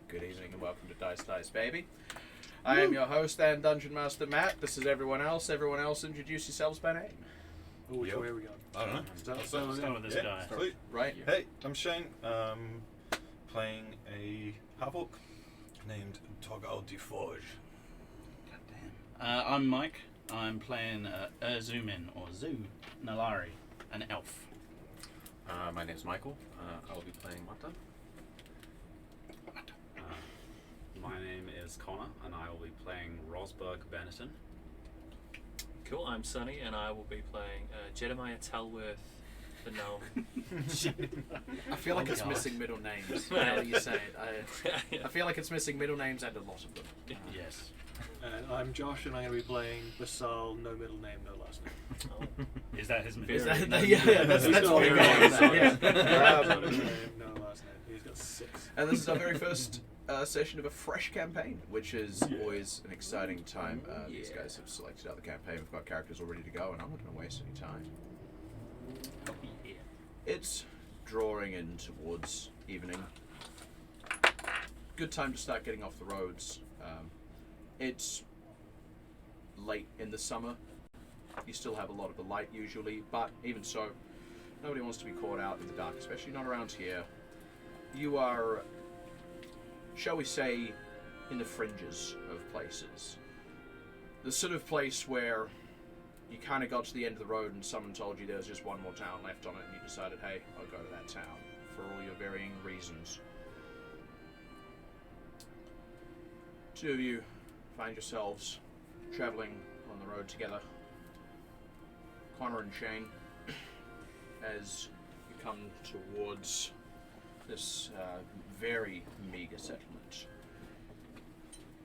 Good evening and welcome to Dice Dice Baby. I am your host and Dungeon Master Matt. This is everyone else. Everyone else, introduce yourselves by name. Oh, which way are we going? I don't know. Start with this guy. Sweet. Right. Hey, I'm Shane. Playing a Havoc named Togal DeForge. I'm Mike. I'm playing Zoomin or Zoo Nalari, an elf. My name's Michael. I'll be playing Mata. My name is Connor, and I will be playing Rosberg Benetton. Cool, I'm Sunny, and I will be playing Jedemiah Talworth, the gnome. I feel like it's missing middle names. Now that you say it, I feel like it's missing middle names and a lot of them. Yes. And I'm Josh, and I'm going to be playing Basal, no middle name, no last name. Is that his Is middle that, name? yeah, that's what we got. Yeah. No middle name, no last name. He's got 6. And this is our very first session of a fresh campaign, which is always an exciting time. These guys have selected out the campaign. We've got characters all ready to go, and I'm not going to waste any time. It's drawing in towards evening. Good time to start getting off the roads. It's late in the summer. You still have a lot of the light usually, but even so, nobody wants to be caught out in the dark, especially not around here. You are, shall we say, in the fringes of places. The sort of place where you kind of got to the end of the road and someone told you there was just one more town left on it, and you decided, hey, I'll go to that town for all your varying reasons. Two of you find yourselves traveling on the road together, Connor and Shane, as you come towards this very meager settlement.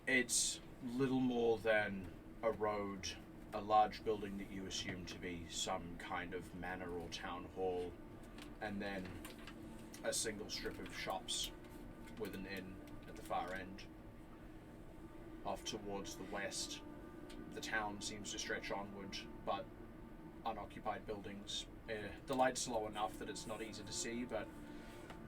It's little more than a road, a large building that you assume to be some kind of manor or town hall, and then a single strip of shops with an inn at the far end. Off towards the west, the town seems to stretch onward, but unoccupied buildings. The light's low enough that it's not easy to see, but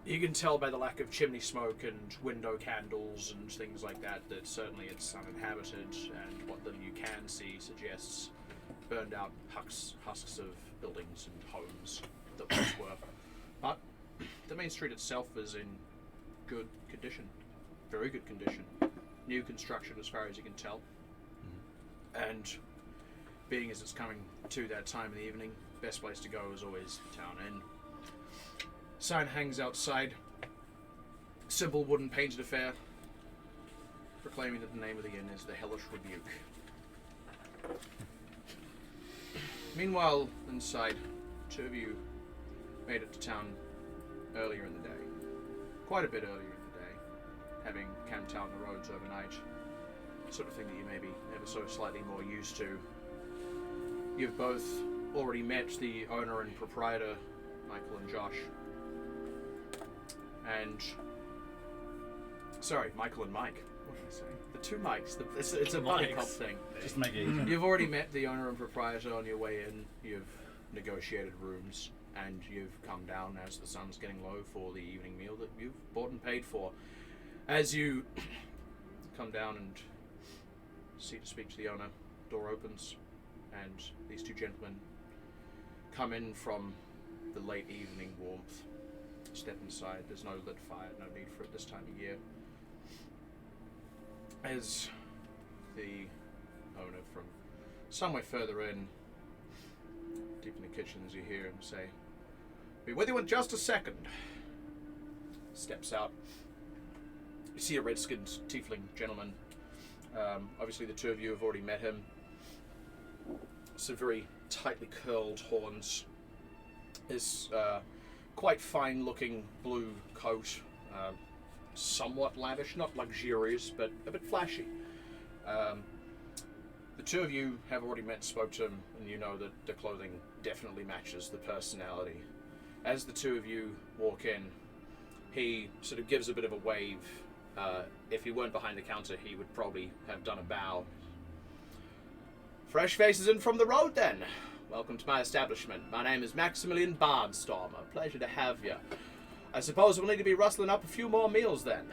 you can tell by the lack of chimney smoke and window candles and things like that that certainly it's uninhabited, and what little you can see suggests burned out husks of buildings and homes that once were. But the main street itself is in good condition, very good condition. New construction as far as you can tell. And being as it's coming to that time of the evening, best place to go is always Town Inn. Sign hangs outside. Simple wooden painted affair proclaiming that the name of the inn is the Hellish Rebuke. Meanwhile, inside, two of you made it to town earlier in the day. Quite a bit earlier in the day, having camped out on the roads overnight. Sort of thing that you may be ever so slightly more used to. You've both already met the owner and proprietor, Michael and Josh. And... Sorry, Michael and Mike. What did I say? The two Mikes. It's a buddy cop thing. Just make it easy. You've already met the owner and proprietor on your way in. You've negotiated rooms, and you've come down as the sun's getting low for the evening meal that you've bought and paid for. As you come down and seek to speak to the owner, door opens, and these two gentlemen come in from the late evening warmth. Step inside. There's no lit fire, no need for it this time of year. As the owner from somewhere further in, deep in the kitchen, as you hear him say, "Be with you in just a second." Steps out. You see a red-skinned tiefling gentleman. Obviously the two of you have already met him. Some very tightly curled horns. His quite fine-looking blue coat. Somewhat lavish, not luxurious, but a bit flashy. The two of you have already met and spoke to him, and you know that the clothing definitely matches the personality. As the two of you walk in, he sort of gives a bit of a wave. If he weren't behind the counter, he would probably have done a bow. "Fresh faces in from the road, then. Welcome to my establishment. My name is Maximilian Barnstormer. Pleasure to have you. I suppose we'll need to be rustling up a few more meals, then.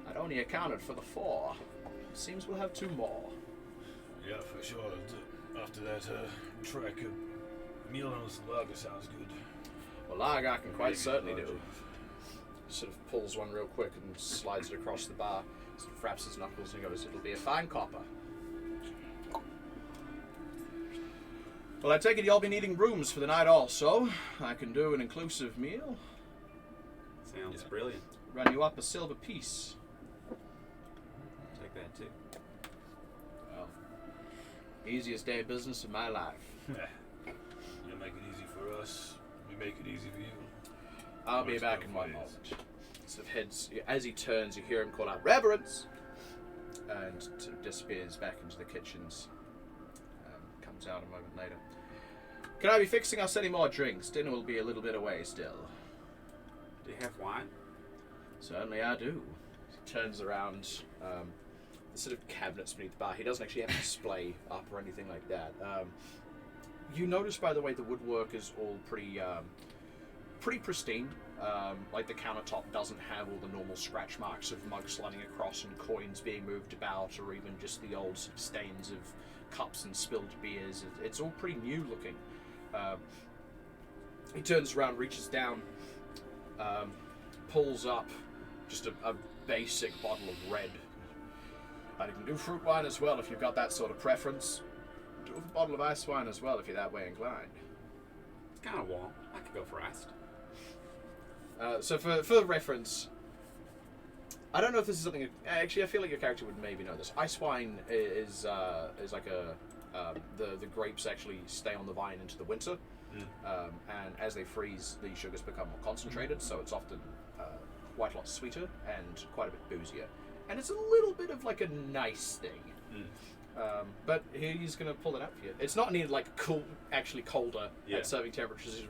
I'd only accounted for the 4. Seems we'll have 2 more. Yeah, for sure. After that trek, a meal on the lager sounds good. Well, lager I can quite Maybe certainly larger. do. Sort of pulls one real quick and slides it across the bar. Sort of fraps his knuckles and goes, "It'll be a fine copper." Well, I take it y'all be needing rooms for the night also. I can do an inclusive meal. Sounds Yeah. brilliant. Run you up a silver piece. Take that too. Well, easiest day of business of my life. You make it easy for us. We make it easy for you. I'll be Nice back both in 1 ways. moment. Sort of heads, as he turns, you hear him call out, "Reverence!" And sort of disappears back into the kitchens. Comes out a moment later. Can I be fixing us any more drinks? Dinner will be a little bit away still. Do you have wine? Certainly I do. He turns around, the sort of cabinets beneath the bar. He doesn't actually have a display up or anything like that. You notice, by the way, the woodwork is all pretty pristine. Like the countertop doesn't have all the normal scratch marks of mugs sliding across and coins being moved about, or even just the old sort of stains of cups and spilled beers. It's all pretty new looking. He turns around, reaches down, pulls up just a basic bottle of red. I can do fruit wine as well if you've got that sort of preference. Do a bottle of ice wine as well if you're that way inclined. It's kind of warm. I could go for iced. So for reference, I don't know if this is something. Actually, I feel like your character would maybe know this. Ice wine is like the grapes actually stay on the vine into the winter, and as they freeze, the sugars become more concentrated. So it's often quite a lot sweeter and quite a bit boozier, and it's a little bit of like a nice thing. But he's gonna pull it out for you. It's not needed like cool, actually colder at serving temperatures.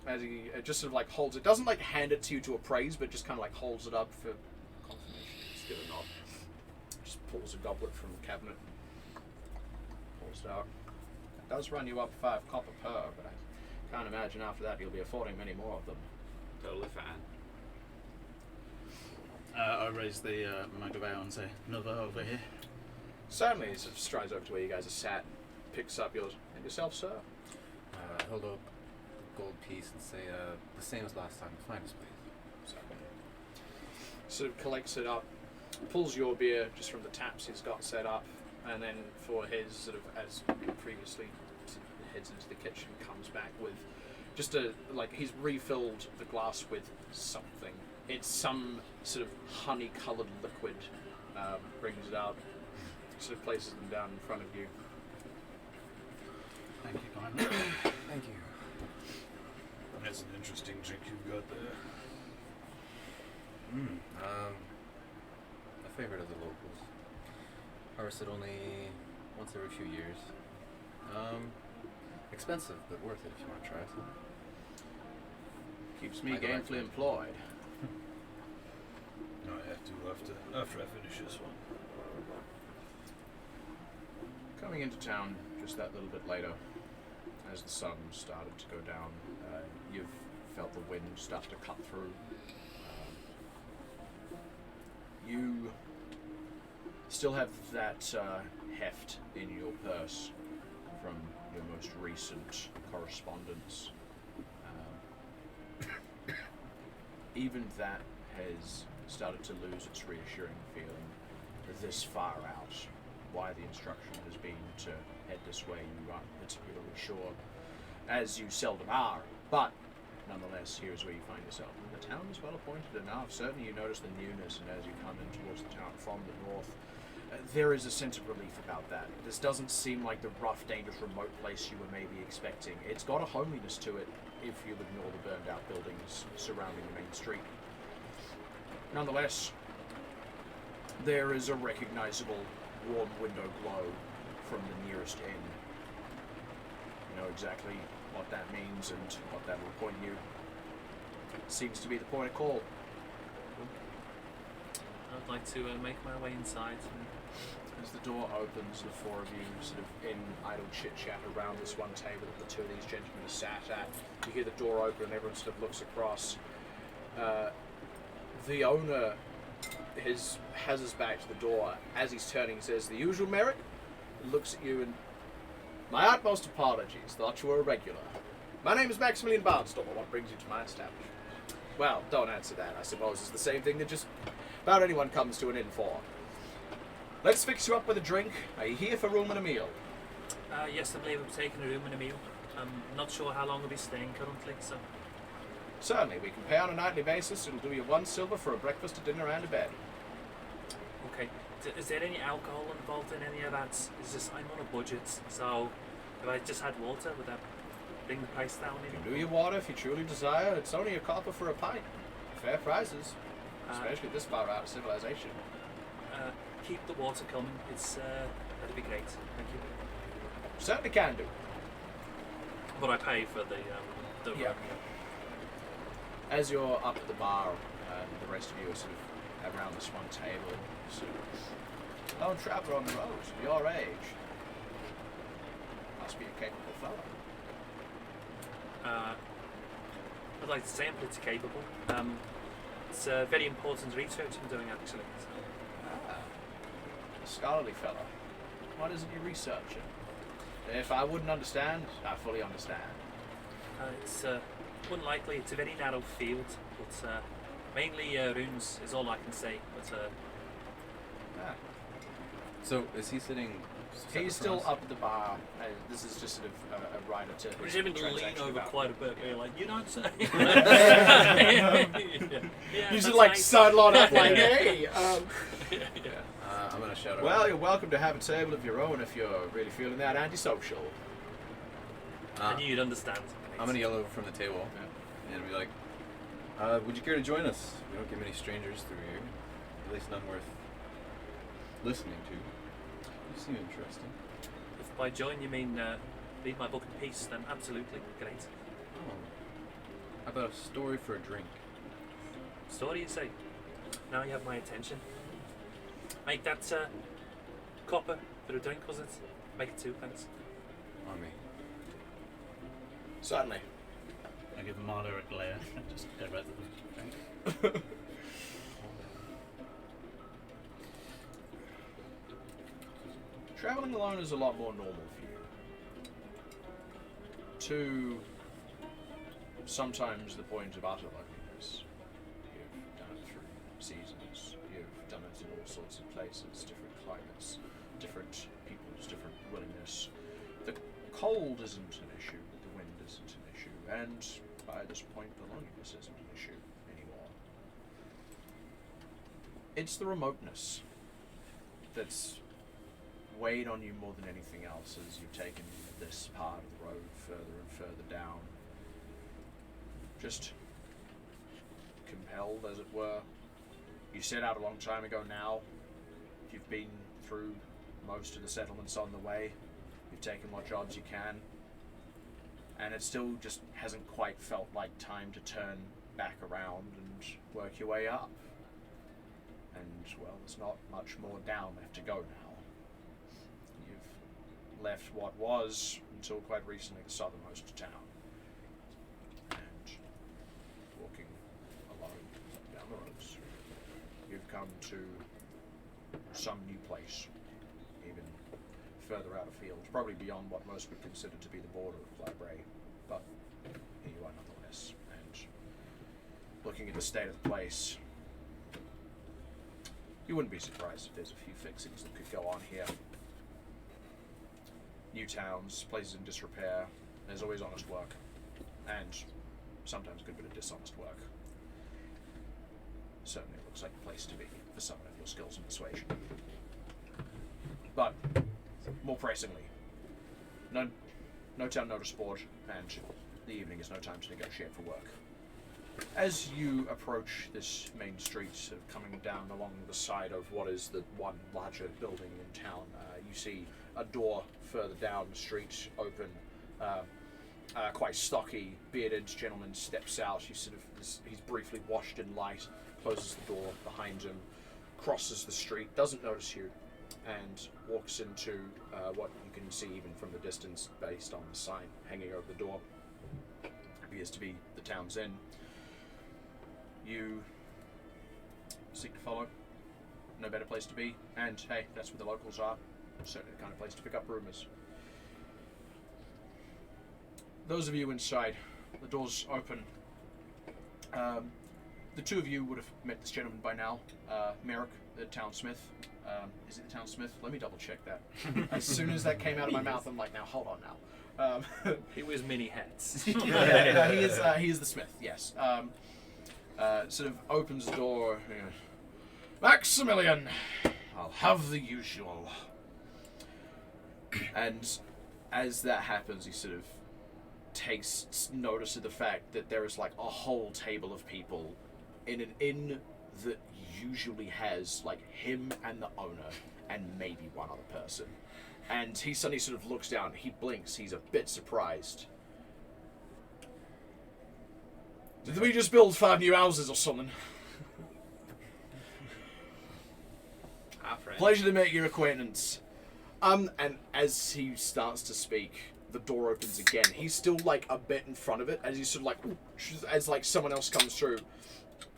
As he just sort of like holds it, doesn't like hand it to you to appraise, but just kind of like holds it up for confirmation. Just give a nod. Just pulls a goblet from the cabinet, pulls it out. It does run you up 5 copper per, but I can't imagine after that you'll be affording many more of them. Totally fine. I raise the mug of ale and say, "Another over here." Certainly, he sort of strides over to where you guys are sat, picks up yours and yourself, sir. Hold up the gold piece and say, the same as last time, the finest please. So, sort of collects it up, pulls your beer just from the taps he's got set up, and then for his sort of, as previously, sort of heads into the kitchen, comes back with just he's refilled the glass with something. It's some sort of honey-coloured liquid. Brings it out, sort of places them down in front of you. Thank you kindly. Thank you. That's an interesting drink you've got there. A favorite of the locals. Harvested only once every few years. Expensive, but worth it if you want to try it. Keeps me I go back gainfully to it. employed. I have to after I finish this one. Coming into town just that little bit later, as the sun started to go down, you've felt the wind start to cut through. You still have that heft in your purse from your most recent correspondence. Even that has started to lose its reassuring feeling. This far out, why the instruction has been to head this way, you aren't particularly sure, as you seldom are, but nonetheless, here's where you find yourself. The town is well appointed enough. Certainly you notice the newness, and as you come in towards the town from the north, there is a sense of relief about that. This doesn't seem like the rough, dangerous, remote place you were maybe expecting. It's got a homeliness to it if you ignore the burned out buildings surrounding the main street. Nonetheless, there is a recognizable warm window glow from the nearest inn. You know exactly what that means and what that will point you. Seems to be the point of call. I'd like to make my way inside. As the door opens, the 4 of you sort of in idle chit-chat around this one table that the 2 of these gentlemen are sat at. You hear the door open and everyone sort of looks across. The owner has his back to the door. As he's turning, he says, "The usual, Merrick?" And looks at you and, "My utmost apologies. Thought you were a regular. My name is Maximilian Barnstormer. What brings you to my establishment?" "Well, don't answer that. I suppose it's the same thing that just about anyone comes to an inn for. Let's fix you up with a drink. Are you here for room and a meal?" Yes, I believe I'm taking a room and a meal. I'm not sure how long I'll be staying currently, so... "Certainly. We can pay on a nightly basis. It'll do you 1 silver for a breakfast, a dinner, and a bed." Okay. Is there any alcohol involved in any of that? It's just, I'm on a budget, so if I just had water, would that bring the price down You any? can do your water if you truly desire. It's only a copper for a pint. Fair prices, especially this far out of civilization. Keep the water coming. It's that'd be great. Thank you. Certainly can do. But I pay for the Yeah. As you're up at the bar, the rest of you are sort of around this one table. So, "Lone traveller on the road, your age. Must be a capable fellow." I'd like to say I'm pretty capable. It's very important research I'm doing actually. So. A scholarly fellow. What is it you research? If I wouldn't understand, I fully understand. It's unlikely. It's a very narrow field, but mainly runes is all I can say. But So is he sitting? separate He's from still us? up at the bar. This is just sort of a rider to. we're having to lean transaction over about. quite a bit. You're like, you don't say. Yeah, You should that's like nice. sidle up like, "Hey." I'm gonna shout out. Well, you're welcome to have a table of your own if you're really feeling that antisocial. I knew you'd understand. I'm gonna yell over from the table and be like, "Would you care to join us? We don't get many strangers through here. At least none worth listening to. You seem interesting." If by join you mean read my book in peace, then absolutely great. Oh, how about a story for a drink? Story, you say? Now you have my attention. Make that copper for a drink, was it? Make it 2 pence. On me. Certainly. I give Marla a glare and just go right to the drink. Traveling alone is a lot more normal for you. To sometimes the point of utter loneliness. You've done it through seasons. You've done it in all sorts of places, different climates, different peoples, different willingness. The cold isn't an issue, but the wind isn't an issue, and by this point the loneliness isn't an issue anymore. It's the remoteness that's weighed on you more than anything else as you've taken this part of the road further and further down. Just compelled, as it were. You set out a long time ago now. You've been through most of the settlements on the way. You've taken what jobs you can. And it still just hasn't quite felt like time to turn back around and work your way up. And, well, there's not much more down left to go now. You've left what was, until quite recently, the southernmost town. And walking alone down the roads, you've come to some new place, even further out afield, probably beyond what most would consider to be the border of Clybray, but here you are nonetheless. And looking at the state of the place, you wouldn't be surprised if there's a few fixings that could go on here. New towns, places in disrepair. There's always honest work, and sometimes a good bit of dishonest work. Certainly looks like a place to be for someone of your skills and persuasion. But more pressingly, no town, no sport, and the evening is no time to negotiate for work. As you approach this main street, sort of coming down along the side of what is the one larger building in town, you see a door further down the street open. Quite stocky, bearded gentleman steps out. He's briefly washed in light, closes the door behind him, crosses the street, doesn't notice you, and walks into what you can see even from the distance based on the sign hanging over the door. Appears to be the town's inn. You seek to follow. No better place to be. And hey, that's where the locals are. Certainly the kind of place to pick up rumors. Those of you inside, the doors open. The two of you would have met this gentleman by now. Merrick, the townsmith. Is it the townsmith? Let me double check that. As soon as that came out of my mouth, I'm like, now hold on now. He wears mini hats. He is the smith, yes. Sort of opens the door. Maximilian, I'll have the usual. And as that happens, he sort of takes notice of the fact that there is like a whole table of people in an inn that usually has like him and the owner and maybe one other person. And he suddenly sort of looks down, he blinks, he's a bit surprised. Did we just build 5 new houses or something? Our friend. Pleasure to make your acquaintance. And as he starts to speak, the door opens again. He's still like a bit in front of it, as he's sort of like, as like someone else comes through,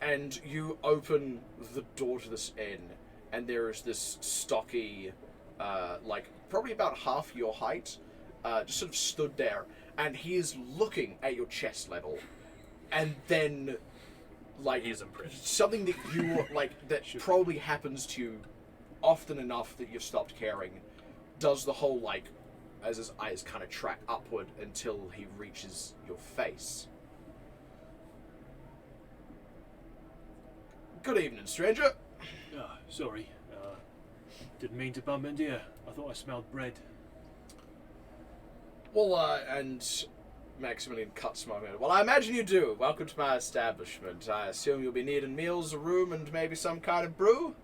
and you open the door to this inn, and there is this stocky, like probably about half your height, just sort of stood there, and he is looking at your chest level, and then like He's impressed. something that you like that probably happens to you often enough that you've stopped caring, does the whole like, as his eyes kind of track upward until he reaches your face. Good evening, stranger. Sorry. Didn't mean to bump into you. I thought I smelled bread. Well, and Maximilian cuts my head. Well, I imagine you do. Welcome to my establishment. I assume you'll be needing meals, a room, and maybe some kind of brew?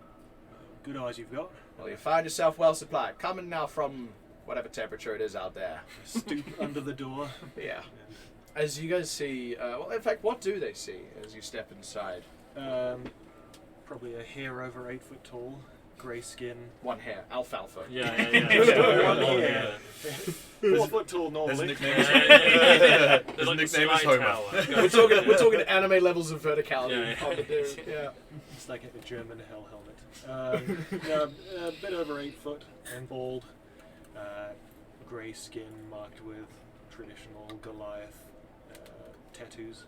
Good eyes you've got. Well, you find yourself well supplied. Coming now from whatever temperature it is out there. Stoop under the door. Yeah. As you guys see, well, in fact, what do they see as you step inside? Probably a hair over 8 foot tall, grey skin. One hair, alfalfa. Yeah. One hair. 4 foot tall normally. His nickname is His nickname is Homer. We're talking anime levels of verticality. Yeah. On the dude. Yeah. It's like a German hell helmet. No, a bit over 8 foot and bald. Grey skin marked with traditional Goliath tattoos.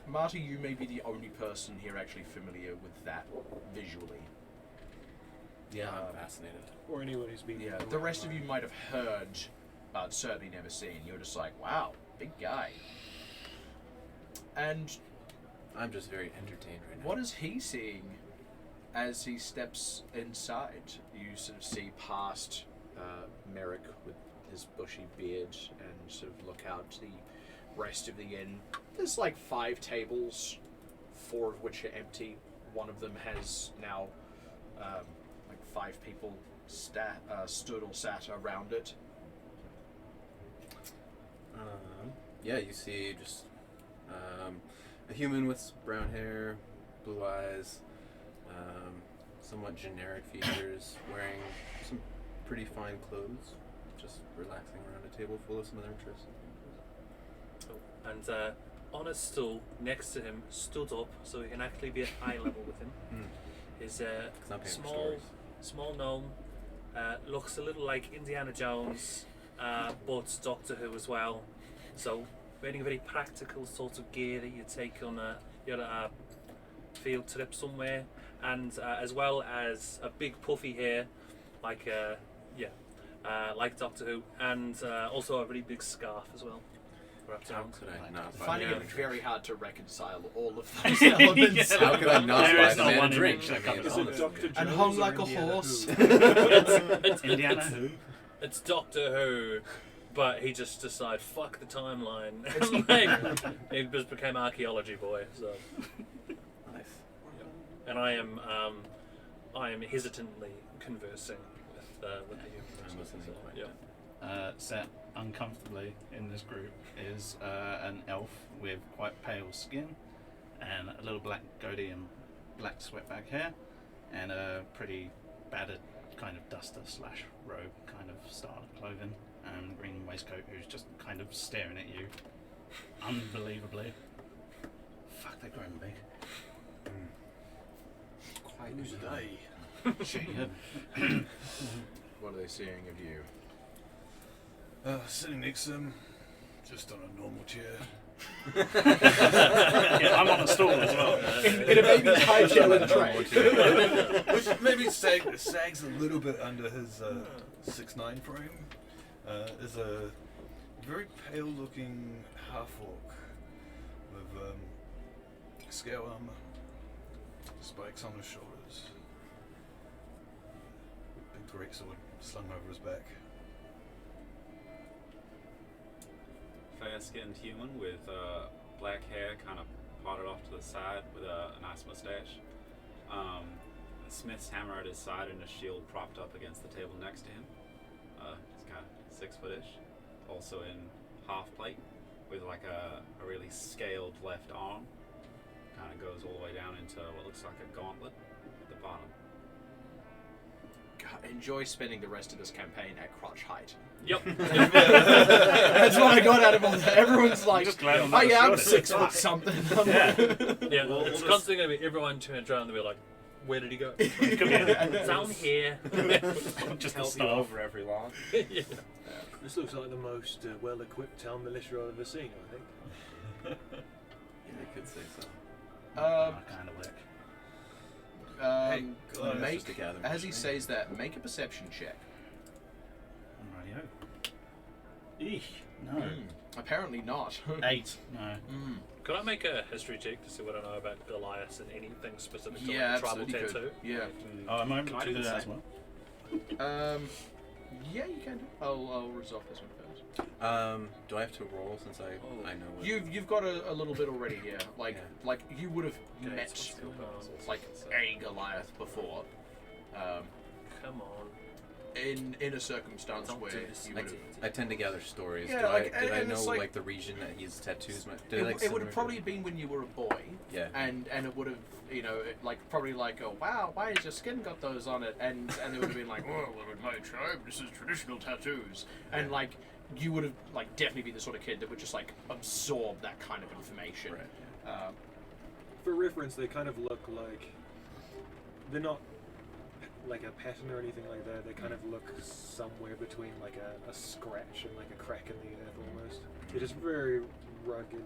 Marty, you may be the only person here actually familiar with that visually. Yeah, I'm fascinated. Or anyone who's been. Yeah, the rest of you might have heard, but certainly never seen. You're just like, wow, big guy. And I'm just very entertained right now. what is he seeing as he steps inside? You sort of see past Merrick with his bushy beard and sort of look out to the rest of the inn. There's like 5 tables, 4 of which are empty. One of them has now like 5 people stood or sat around it. Yeah, you see just a human with brown hair, blue eyes, somewhat generic features, wearing some pretty fine clothes, just relaxing around a table full of some other interesting things. And on a stool next to him, stood up so he can actually be at eye level with him, is a 'Cause I'm paying for small stories. small gnome. Looks a little like Indiana Jones, but Doctor Who as well. So wearing a very practical sort of gear that you take on your field trip somewhere, and as well as a big puffy hair, like like Doctor Who, and also a really big scarf as well. Wrapped How around. could I not buy Finding the it man a very drink? hard to reconcile all of those elements. How could I not There buy is the not man a one drink? image that I mean, covers Is all it this. Dr. Jones And hung or like a Indiana horse. Who? Indiana who? It's Doctor Who, but he just decided, fuck the timeline. He just became archaeology boy. So, Nice. and I am hesitantly conversing with the human. I'm listening quite Yeah. Set uncomfortably in this group is an elf with quite pale skin and a little black goatee and black sweatback hair and a pretty battered kind of duster slash robe kind of style of clothing and a green waistcoat who's just kind of staring at you unbelievably. Fuck, they're growing big. Who's they? What are they saying of you? Sitting next to him, just on a normal chair. Yeah, I'm on a stool as well. In a baby's high chair with a tray. Which maybe sags a little bit under his 6'9" frame. Is a very pale-looking half-orc with scale armor, spikes on his shoulders, big greatsword slung over his back. Fair-skinned human with black hair kind of parted off to the side with a nice mustache. A smith's hammer at his side and a shield propped up against the table next to him. He's kind of 6-foot-ish. Also in half plate with like a really scaled left arm. Kind of goes all the way down into what looks like a gauntlet at the bottom. God, enjoy spending the rest of this campaign at crotch height. Yep. That's what I got out of all that. Everyone's like, just glad I'm oh not yeah, I'm short. 6 foot something. Yeah, Well, it's we'll constantly going to be everyone turns around and be like, where did he go? Yeah. Down here. Just the Help you staff. over every line. Yeah. This looks like the most well-equipped town militia I've ever seen, I think. Yeah, I could say so. Kind of work. Hey, it's Make, just a gathering, as he right? says that, make a perception check. Rightio. Eesh. No. Apparently not. 8. No. Mm. Could I make a history check to see what I know about Goliath and anything specific to Yeah, like, tribal absolutely tattoo? could. Yeah. Oh, I'm able Can I to do do the that as same? well. Yeah, you can do. I'll resolve this one first. Do I have to roll since I know what? You've got a little bit already here. Like Yeah. like you would have Okay, met so what's going on? like a Goliath before. Come on. In a circumstance Don't where do this. you I, would have. I tend to gather stories. Yeah, did like, I, did I and know it's like, like- the region that his tattoos might? Did It, I, like, it would similar have to- probably been when you were a boy. Yeah. And it would have, you know, probably like, oh wow, why has your skin got those on it? And they would have been like, oh, well, in my tribe, this is traditional tattoos. And Yeah. like, you would have like definitely been the sort of kid that would just like absorb that kind of information. Right. For reference, they kind of look like... They're not like a pattern or anything like that. They kind of look somewhere between like a scratch and like a crack in the earth almost. They're just very rugged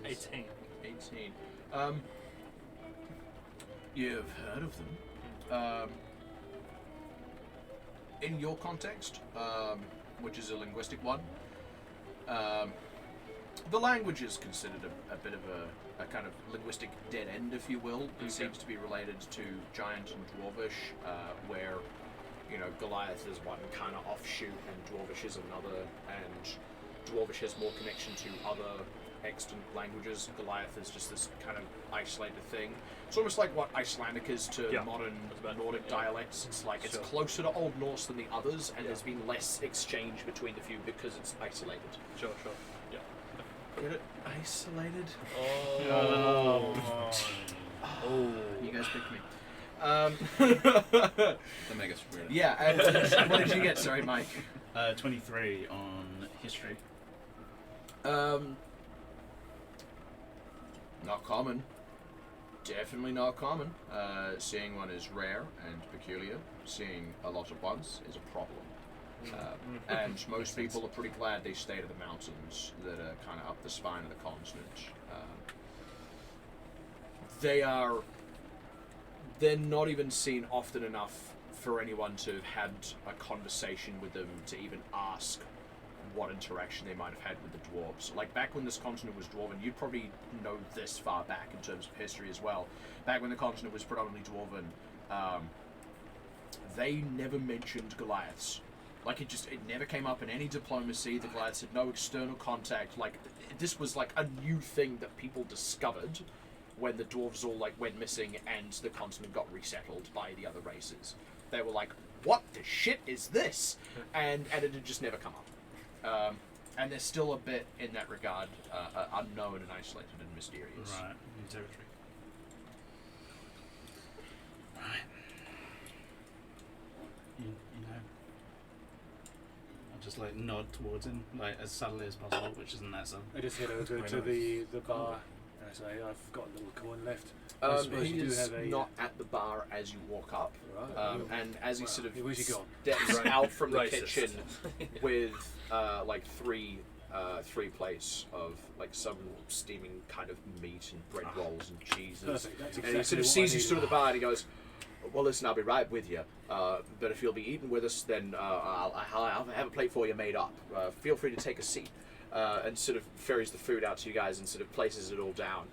lines. 18. 18. You've heard of them. In your context, which is a linguistic one, the language is considered a bit of a kind of linguistic dead end, if you will. It seems to be related to Giant and Dwarvish, where, you know, Goliath is one kind of offshoot and Dwarvish is another, and Dwarvish has more connection to other extant languages. Goliath is just this kind of isolated thing. It's almost like what Icelandic is to Yeah. modern That's about- Nordic yeah. dialects. It's like it's Sure. closer to Old Norse than the others, and Yeah. there's been less exchange between the few because it's isolated. Sure. Yeah. Get it? Isolated? Oh. You guys picked me. That makes us weird. Yeah, and what did you get? Sorry, Mike. 23 on history. Not common. Definitely not common. Seeing one is rare and peculiar. Seeing a lot at once is a problem. And most people are pretty glad they stay to the mountains that are kind of up the spine of the continent. They're not even seen often enough for anyone to have had a conversation with them to even ask what interaction they might have had with the dwarves. Like back when this continent was dwarven, you'd probably know this far back in terms of history as well. Back when the continent was predominantly dwarven, they never mentioned Goliaths. Like it never came up in any diplomacy. The Goliaths had no external contact. Like this was like a new thing that people discovered when the dwarves all like went missing and the continent got resettled by the other races. They were like, "What the shit is this?" And it had just never come up. And they're still a bit in that regard unknown and isolated and mysterious. Right, new territory. Right. You know, I'll just like nod towards him, like as subtly as possible, which isn't that subtle. I just head over Why to not? the bar And I say, I've got a little coin left. I suppose you do He's have a. not at the bar as you walk up, Right. and as he Wow. sort of Where's he gone? steps out from the Racist. kitchen with like three plates of like some steaming kind of meat and bread rolls and cheeses. Perfect. That's And exactly he sort of what sees I you stood at the needed. bar and he goes, "Well, listen, I'll be right with you. But if you'll be eating with us, then I'll have a plate for you made up. Feel free to take a seat." And sort of ferries the food out to you guys and sort of places it all down.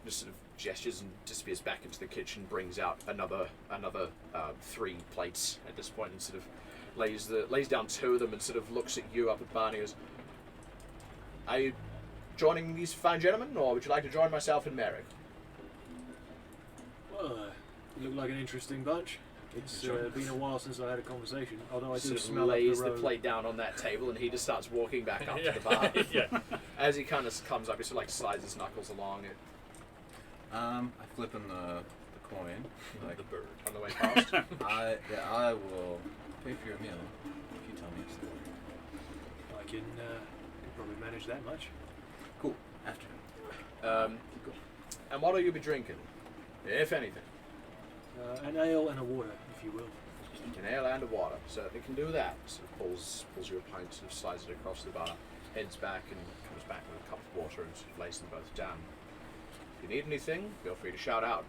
Just sort of gestures and disappears back into the kitchen, brings out another 3 plates at this point, and sort of lays down 2 of them and sort of looks at you up at the bar and he goes, "Are you joining these fine gentlemen, or would you like to join myself and Merrick?" Well, you look like an interesting bunch. It's Sure. been a while since I had a conversation, although I do Sort of smell up lays the the road. plate down on that table and he just starts walking back up Yeah. to the bar. Yeah. As he kind of comes up, he sort of like slides his knuckles along it I flip him the coin. Like, The bird. on the way past. I will pay for your meal if you tell me it's I can probably manage that much. cool. After. Keep going. And what will you be drinking, if anything? An ale and a water, if you will. An ale and a water. Certainly can do that. Sort of pulls you a pint, sort of slides it across the bar, heads back and comes back with a cup of water and sort of lays them both down. If you need anything, feel free to shout out.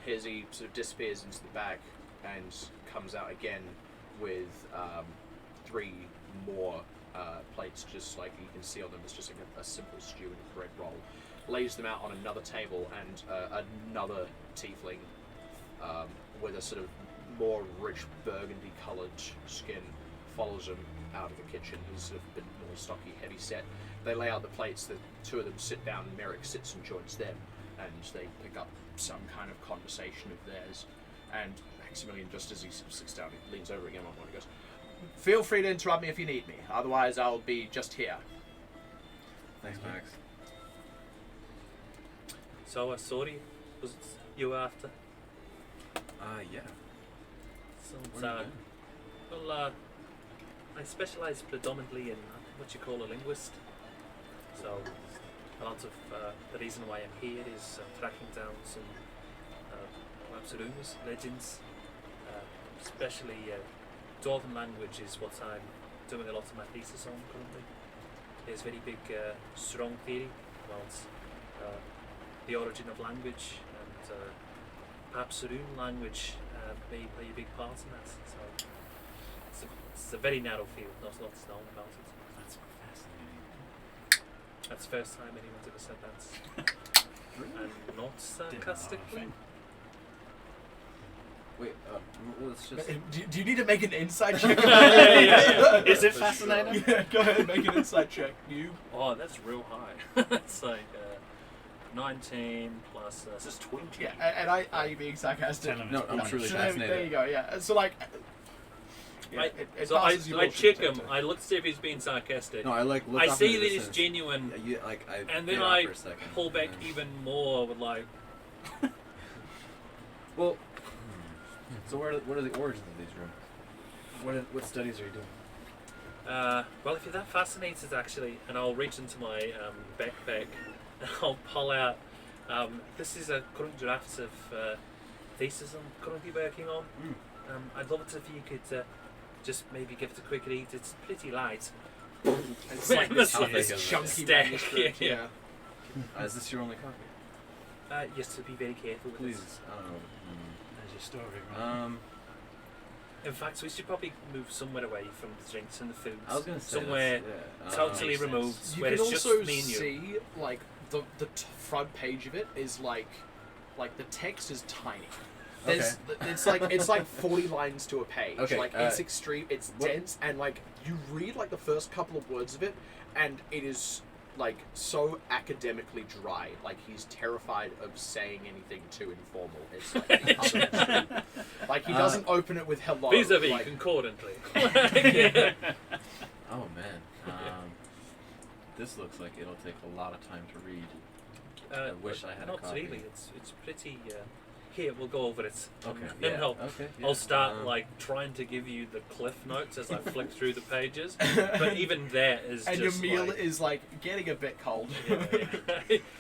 Here's he sort of disappears into the back and comes out again with 3 more plates, just like you can see on them. It's just like a simple stew and a bread roll. Lays them out on another table, and another tiefling with a sort of more rich burgundy coloured skin follows him out of the kitchen. He's sort of a bit more stocky, heavy set. They lay out the plates, the 2 of them sit down, and Merrick sits and joins them, and they pick up some kind of conversation of theirs. And Maximilian, just as he sort of sits down, he leans over again on one and goes, "Feel free to interrupt me if you need me, otherwise I'll be just here." Thanks, Max. So, sorry, was it you after? Yeah. So, What are you doing? well, I specialise predominantly in what you call a linguist. So, a lot of the reason why I'm here is tracking down some perhaps rumours, legends, especially Dwarven language is what I'm doing a lot of my thesis on currently. There's very big, strong theory about the origin of language, and perhaps rune language may play a big part in that. So it's a very narrow field, not a lot's known about it. That's fascinating. That's the first time anyone's ever said that. And not sarcastically. Wait, let's just. Do you need to make an insight check? Yeah. Is it fascinating? Yeah, go ahead and make an insight check. You. Oh, that's real high. It's like 19 plus. This is 20. Yeah, and are you being sarcastic? Tell him No, it's I'm blind. truly So fascinated. there you go. Yeah. So like. Yeah, it So I passes your check bullshit him. detector. I look to see if he's being sarcastic. No, I like look I off see into that the it's distance. genuine, Yeah, you, like I and then get off I for a second, pull back and- even more with like. Well, so what are the origins of these rooms? What studies are you doing? Well, if you're that fascinated, actually, and I'll reach into my backpack and I'll pull out. This is a current draft of thesis I'm currently working on. I'd love it if you could just maybe give it a quick read. It's pretty light. It's like this It's like this a chunky stack, manuscript. yeah. Yeah. Is this your only copy? Yes, to be very careful with Please, this. I don't know. There's your story, right? In fact, we should probably move somewhere away from the drinks and the foods. I was gonna say somewhere that's, yeah. totally Makes sense. removed, You where can it's just also me and you. see like the front page of it is like the text is tiny. There's it's like 40 lines to a page. Okay, Like it's extreme, it's what- dense, and like you read like the first couple of words of it, and it is like so academically dry. Like he's terrified of saying anything too informal. It's like, like he doesn't open it with hello. Vis-a-vis, like, concordantly. Oh man, this looks like it'll take a lot of time to read. I wish I had a Not copy. really. It's pretty here, we'll go over it. Okay. And Yeah. I'll, Okay. I'll start Um, like trying to give you the cliff notes as I flick through the pages, but even there is And just your meal like, is like getting a bit cold.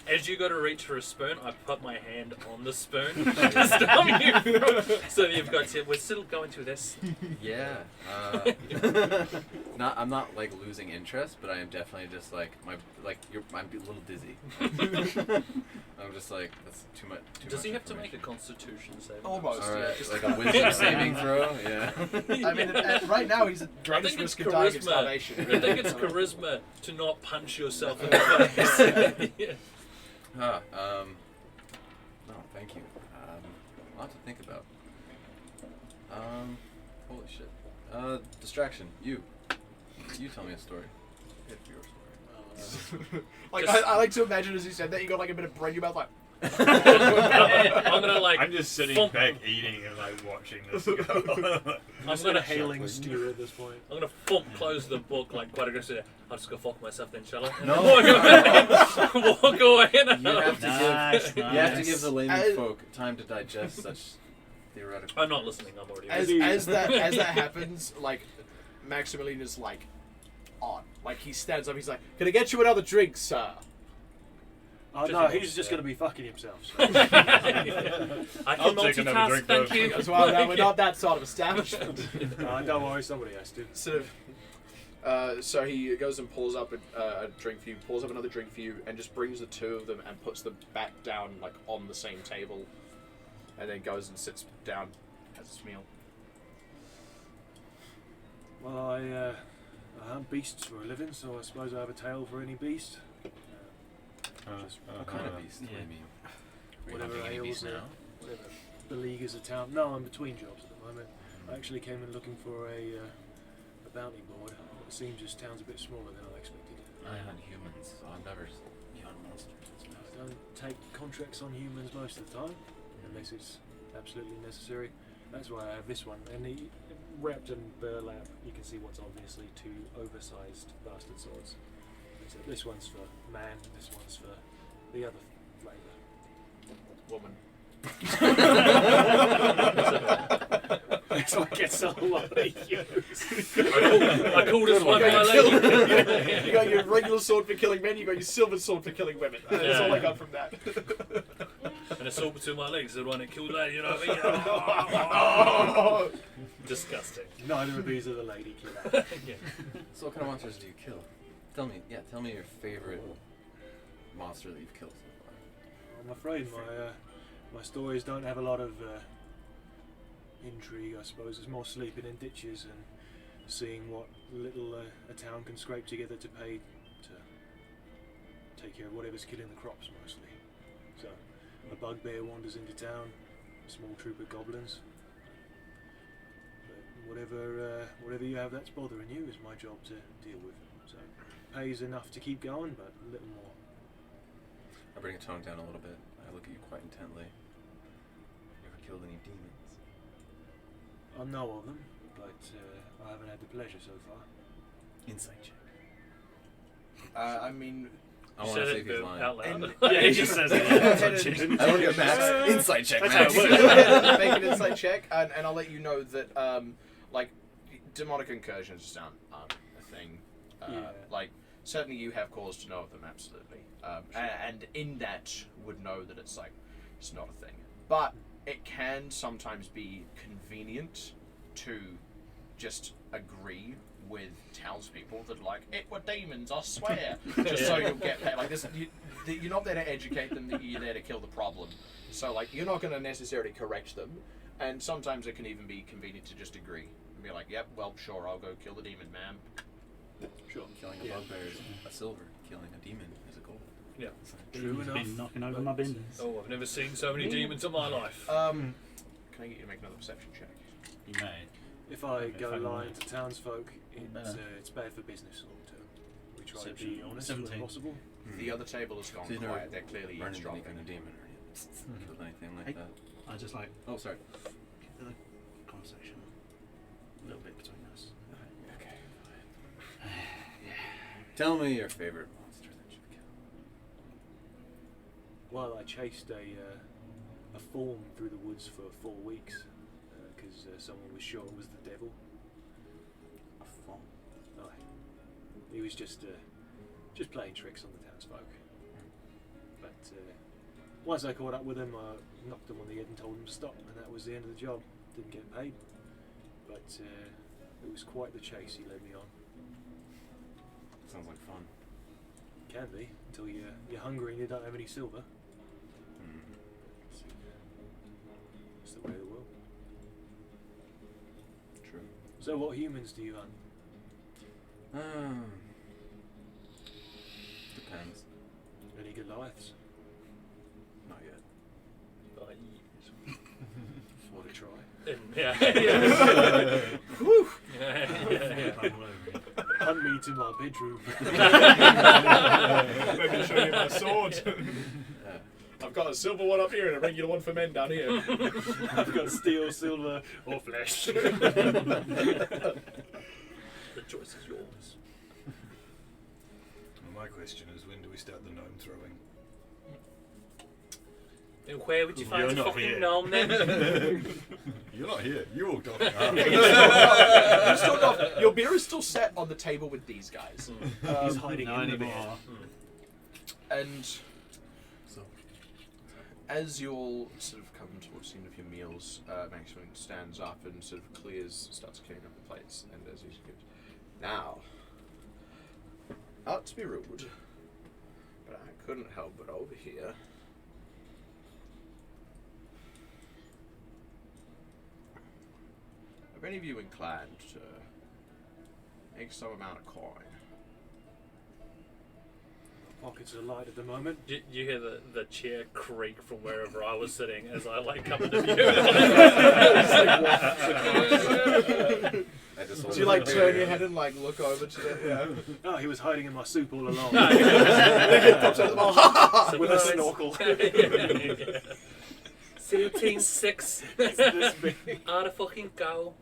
as you go to reach for a spoon, I put my hand on the spoon to stop you from, so you've got to. We're still going through this. Yeah. I'm not like losing interest, but I am definitely just like I'm a little dizzy. I'm just like that's too much. Does he have to make a Constitution save? Almost. All Yeah, right, just like a wisdom saving throw. Yeah. I mean, right now he's at I greatest think it's risk of dying of charisma. starvation. I think it's charisma to not punch yourself in the face. Yeah. No, thank you. A lot to think about. Holy shit. Distraction. You tell me a story. If your story. Like Just- I like to imagine as you said that you got like a bit of bread in your mouth, like. I'm gonna like. I'm just sitting thump- back eating and like watching this go. I'm Just gonna hailing stew at this point. I'm gonna close the book like quite aggressively. I'll just go fuck myself then, shall I? And No. then walk away. You have to Nice, give. You have to nice. give the layman As- folk time to digest such theoretical. I'm not listening. I'm already. As that happens, like Maximilian is like on. Like he stands up. He's like, "Can I get you another drink, sir?" Oh Just no, about, he's just yeah. going to be fucking himself. So. I can I'll take another multitask. drink, Thank though. you. As well, no, we're not that sort of establishment. Don't worry, somebody has to. Sort of. So he goes and pulls up a drink for you, pulls up another drink for you, and just brings the two of them and puts them back down like on the same table, and then goes and sits down, has his meal. Well, I hunt beasts for a living, so I suppose I have a tail for any beast. What kind of beast? What do yeah. you mean? Are you Whatever hunting any ails beast me. now? Whatever beleaguers a town. No, I'm between jobs at the moment. I actually came in looking for a bounty board. It seems this town's a bit smaller than I expected. I hunt humans, so I've never hunt monsters. I don't take contracts on humans most of the time, unless it's absolutely necessary. That's why I have this one. And wrapped in burlap, you can see what's obviously two oversized bastard swords. So this one's for man, this one's for the other flavour. Woman. So I get a lot of use. I call this one You my got, lady. you got your regular sword for killing men, you got your silver sword for killing women. That's Yeah. all I got from that. And a sword between my legs, the one that killed lady, you know what I mean? Disgusting. Neither of these are the lady killer. Yeah. So what kind of monsters do you kill? Tell me your favorite monster that you've killed so far. I'm afraid my stories don't have a lot of intrigue, I suppose. It's more sleeping in ditches and seeing what little a town can scrape together to pay to take care of whatever's killing the crops, mostly. So a bugbear wanders into town, a small troop of goblins. But whatever you have that's bothering you is my job to deal with. So pays enough to keep going, but a little more. I bring a tone down a little bit. I look at you quite intently. You ever killed any demons? I know of them, but I haven't had the pleasure so far. Insight check. I mean, I want to see if he's lying. out loud. And- Yeah, he just says it. I look at Max. Insight check, That's how Max. it Go works. ahead and make an insight check, and I'll let you know that like demonic incursions aren't a thing. Yeah. Like certainly you have cause to know of them, absolutely. And in that would know that it's like it's not a thing, but it can sometimes be convenient to just agree with townspeople that like it were demons, I swear, just so you'll get paid. Like this, you're not there to educate them; you're there to kill the problem. So like you're not going to necessarily correct them, and sometimes it can even be convenient to just agree and be like, "Yep, well, sure, I'll go kill the demon, ma'am." Sure. Killing a bugbear is a silver. Killing a demon is a gold. Yeah. True He's enough. been knocking over my business. Oh, I've never seen so many demons in my life. Can I get you to make another perception check? You may. If I Okay, go fine. lying to townsfolk, better. it's bad for business long term. We try So to be it'd be honest when 17. possible. The other table has gone So you've never quiet. They're clearly Run into any eavesdropping. kind of demon or killed anything like Hey. that. I just like Oh, sorry. keep the conversation a little bit between us. Okay. Tell me your favorite monster that you've killed. Well, I chased a a form through the woods for 4 weeks because someone was sure it was the devil. A fawn. Aye. He was just playing tricks on the townsfolk. But once I caught up with him, I knocked him on the head and told him to stop, and that was the end of the job. Didn't get paid, but it was quite the chase he led me on. Sounds like fun. Can be, until you're hungry and you don't have any silver. It's the way of the world. True. So what humans do you hunt? Depends. Any Goliaths? Not yet. Want to try? Yeah. Hunt me to my bedroom. Maybe show you my sword. I've got a silver one up here and a regular one for men down here. I've got steel, silver, or flesh. The choice is yours. Well, my question is, when do we start the gnome throwing? And where would you find You're a not fucking here. gnome then? You're not here. You all got You're still not- your beer is still set on the table with these guys. He's hiding Not in the anymore. bed. And So, as you all sort of come towards the end of your meals, Maximilian stands up and sort of starts clearing up the plates. And as he goes, now, not to be rude, but I couldn't help but overhear. Are any of you inclined to make some amount of coin? Pockets are light at the moment. You hear the chair creak from wherever I was sitting as I come into view. I just Do you turn your head and look over to the? Yeah. Oh, he was hiding in my soup all along. The head pops out of the mouth. With a snorkel. SEAL Team 6. This big. Out of fucking go.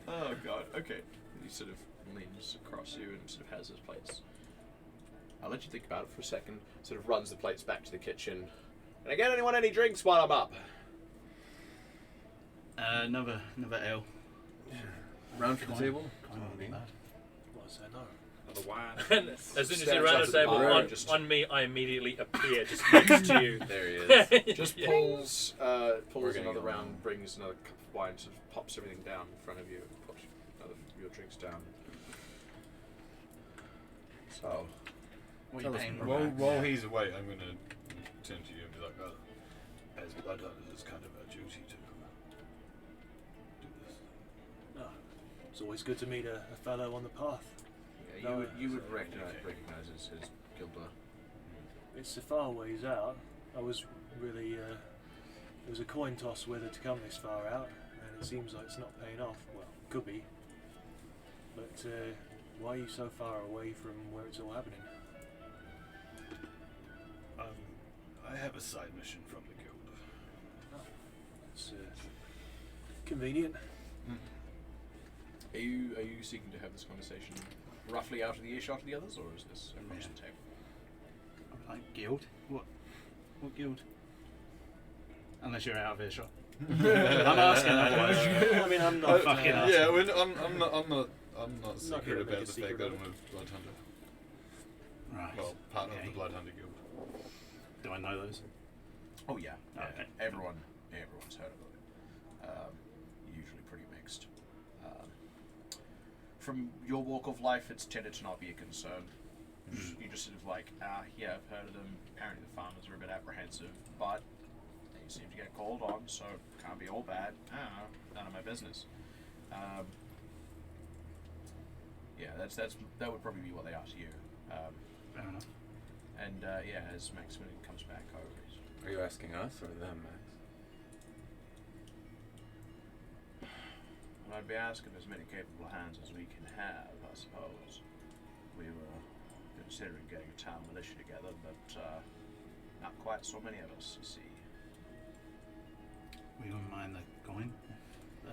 Oh god. Okay. He sort of leans across you and sort of has his plates. I'll let you think about it for a second. Sort of runs the plates back to the kitchen. And again, anyone any drinks while I'm up? Another ale. Round for the table? Coin wouldn't be bad. What's that? No. Another wine. And as soon as you Stands ran up the at the table, bar on, and just- on me, I immediately appear just next to you. There he is. Just Yeah. pulls We're gonna another go round, on. brings another cup of wine, sort of pops everything down in front of you, and pops another of your drinks down. So, What are you Tell us paying more. for? While he's away, I'm going to turn to you and be like, oh, as blood hunters, it's kind of our duty to do this. No. It's always good to meet a fellow on the path. yeah, No, you would okay. recognize his guilder. It's a far ways out. I was really. It was a coin toss whether to come this far out, and it seems like it's not paying off. Well, could be. But why are you so far away from where it's all happening? I have a side mission from the guild. It's convenient. Are you seeking to have this conversation roughly out of the earshot of the others, or is this across Yeah. the table? Like guild? What guild? Unless you're out of earshot. I'm asking otherwise. I mean, I'm not fucking uh, Yeah, I'm not Not secret gonna make about a the secret fact that of I'm it. a blood hunter. Right. Well, part of Okay. the blood hunter guild. Do I know those? Oh yeah. Okay. Everyone's heard of it. Usually pretty mixed. From your walk of life, it's tended to not be a concern. You just sort of yeah, I've heard of them. Apparently the farmers are a bit apprehensive, but they seem to get called on, so can't be all bad. I don't know, none of my business. Yeah, that would probably be what they are to you. Fair enough. And yeah, as Maximilian comes back over, Are you asking us or them, Max? well, I'd be asking as many capable hands as we can have, I suppose. We were considering getting a town militia together, but not quite so many of us, you see. We wouldn't mind the coin. No.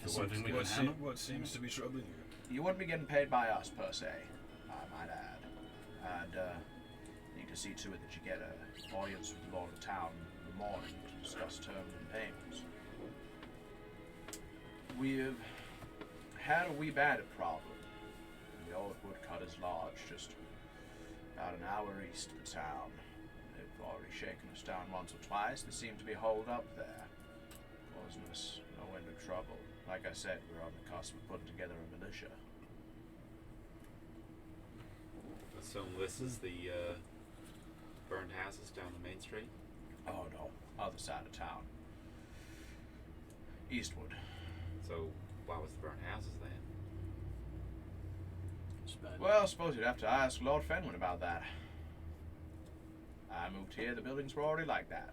It's something we can handle. What seems to be troubling you? You wouldn't be getting paid by us, per se, I might add. I'd need to see to it that you get an audience with the Lord of Town in the morning to discuss terms and payments. We've had a wee bandit problem. The old woodcut is large, just about an hour east of the town. They've already shaken us down once or twice. They seem to be holed up there, causing us no end of trouble. Like I said, we're on the cusp of putting together a militia. So this is the burned houses down the main street? Oh no, other side of town. Eastwood. So why was the burned houses then? Well, I suppose you'd have to ask Lord Fenwin about that. I moved here, the buildings were already like that.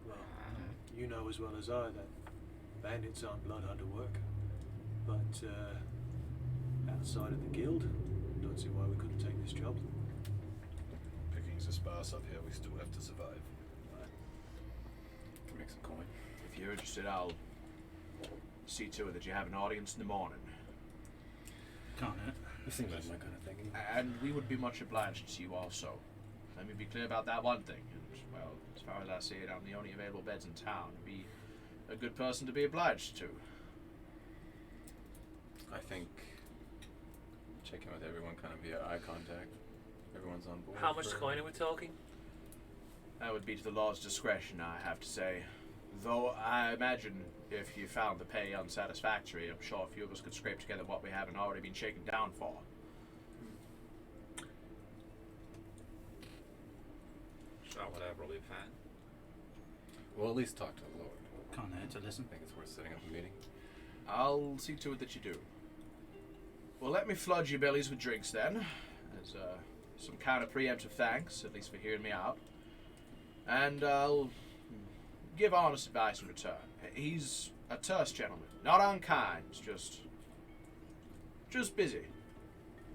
Well, you know as well as I that bandits aren't blood hunter work. But outside of the guild, don't see why we couldn't take this job. Pickings are sparse up here. We still have to survive. Can make some coin. If you're interested, I'll see to it that you have an audience in the morning. Can't it? This seems like my kind of thinking. And we would be much obliged to you also. Let me be clear about that one thing. And, well, as far as I see it, I'm the only available beds in town. Be a good person to be obliged to. I think checking with everyone kind of via eye contact. Everyone's on board. How much coin are we talking? That would be to the law's discretion, I have to say. Though I imagine if you found the pay unsatisfactory, I'm sure a few of us could scrape together what we haven't already been shaken down for. Sure, whatever will be fine. We'll at least talk to the Lord. Can't hurt to listen. I think it's worth setting up a meeting. I'll see to it that you do. Well, let me flood your bellies with drinks then, as some kind of preemptive thanks, at least for hearing me out. And I'll give honest advice in return. He's a terse gentleman, not unkind, just busy.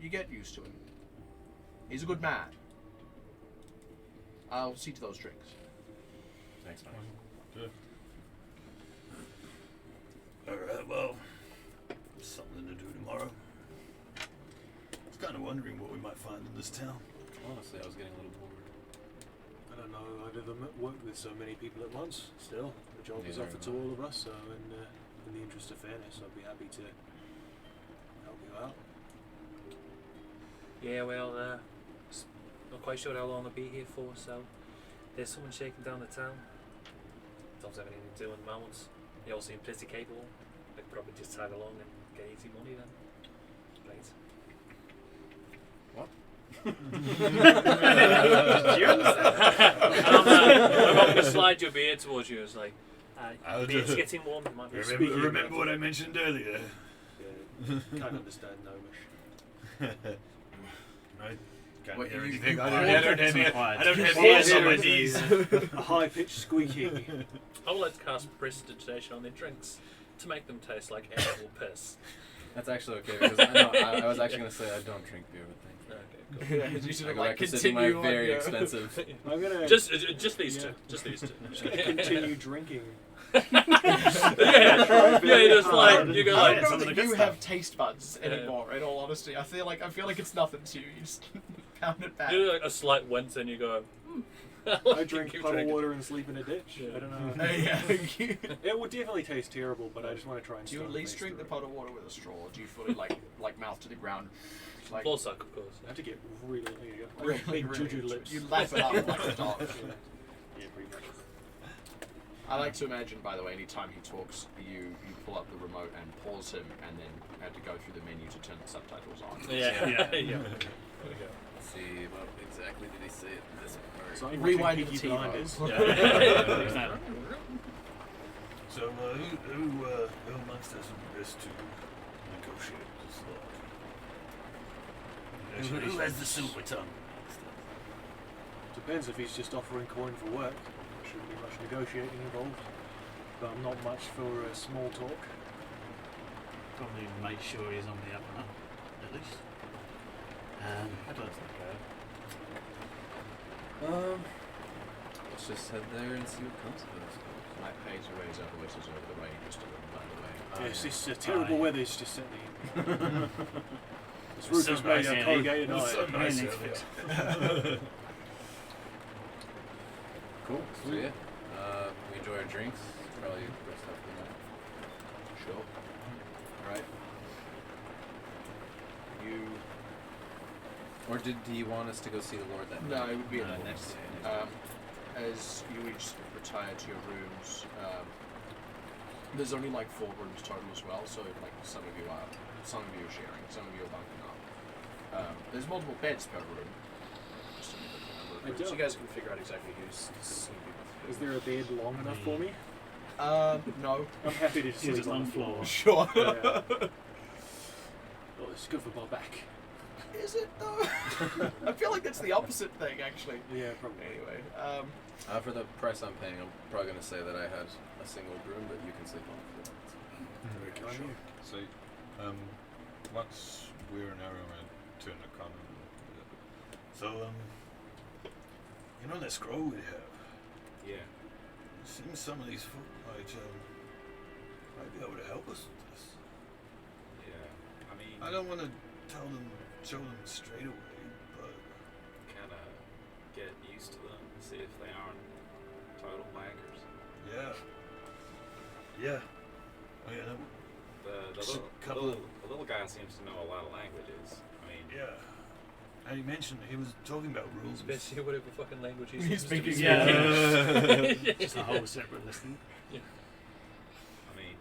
You get used to him. He's a good man. I'll see to those drinks. Thanks, Mike. Good. Alright, well, something to do tomorrow. I was kind of wondering what we might find in this town. Honestly, I was getting a little bored. I don't know I've ever worked with so many people at once. Still, the job is Neither offered have to I. all of us, so in the interest of fairness, I'd be happy to help you out. Yeah, well, not quite sure how long I'll be here for, so there's someone shaking down the town. Don't have anything to do in the moment. They all seem pretty capable. I could probably just tag along and get easy money then. Right. Do you understand? I'm going to slide your beard towards you. It's like, I'll beard's just- getting warm. You might be Remember what I mentioned earlier? Yeah, can't understand Gnomish. I can't What, hear you- anything. you I called don't have quiet. I don't have All I ears on hear my is knees. a high-pitched squeaking. I would like to cast prestidigitation on their drinks to make them taste like animal piss. That's actually okay because I was actually going to say I don't drink beer with things. Okay, cool. Yeah, you should I have go like back to sipping my continue on very your- expensive. I'm gonna Just these Yeah. two. Just these two. just gonna continue drinking. yeah, just like you go I like. don't some know of the that good you stuff. have taste buds anymore. In all honesty, I feel like it's nothing to you. You just pound it back. You do like a slight wince and you go. I drink Keep puddle drinking. water and sleep in a ditch. Yeah. I don't know. Yeah. It would definitely taste terrible, but I just want to try and. Do you at start least taste drink the it. pot of water with a straw? Or do you fully like mouth to the ground? Just like Full suck, of course. I have to get really, really, big really juju lips. You lap it up like a dog. Yeah, pretty much. I like to imagine, by the way, anytime he talks, you pull up the remote and pause him, and then have to go through the menu to turn the subtitles on. Yeah. Yeah. yeah. Let's see, what exactly did he say at this part? So I'm Rewind watching the Peaky TiVo. Blinders. Yeah. Exactly. So, who amongst us would be best to negotiate this law? Who has the silver tongue? Depends if he's just offering coin for work. Shouldn't be much negotiating involved. But I'm not much for small talk. Probably make sure he's on the up and up, at least. I don't think let's just head there and see what comes of it. I suppose. My pay to raise our voices over the rain just a little, by the way. Yes, this terrible weather's just setting in. This roof is made of Yeah, corrugated It's so iron. nice Really earlier. Cool. So yeah, we enjoy our drinks. Probably rest up the night. Sure. All right. You. Or do you want us to go see the Lord that No, night? it would be No, an next day. As you each retire to your rooms, there's only like 4 rooms total as well. So like some of you are sharing, some of you are bunking up. There's multiple beds per room. Just a number of rooms. So you guys can figure out exactly who's sleeping with Is who. there a bed long enough for me? No. I'm happy to sleep It's on on the floor. Sure. Yeah. Oh, it's good for my back. Is it though? I feel like that's the opposite thing, actually. Yeah, probably. Anyway, For the price I'm paying, I'm probably gonna say that I had a single room, but you can sleep on the floor. Very kind of you. So, once we're an hour and turn the corner. So, you know that scroll we have? Yeah. It seems some of these folk might be able to help us with this. Yeah. I mean, I don't want to show them straight away, but kind of get used to them, see if they aren't total wankers. yeah. Oh yeah, The Just a little, couple the little guy seems to know a lot of languages. I mean, yeah. And he mentioned he was talking about rules. Especially whatever fucking language He's he's supposed to be speaking. speaking. Just a whole separate listing. I mean,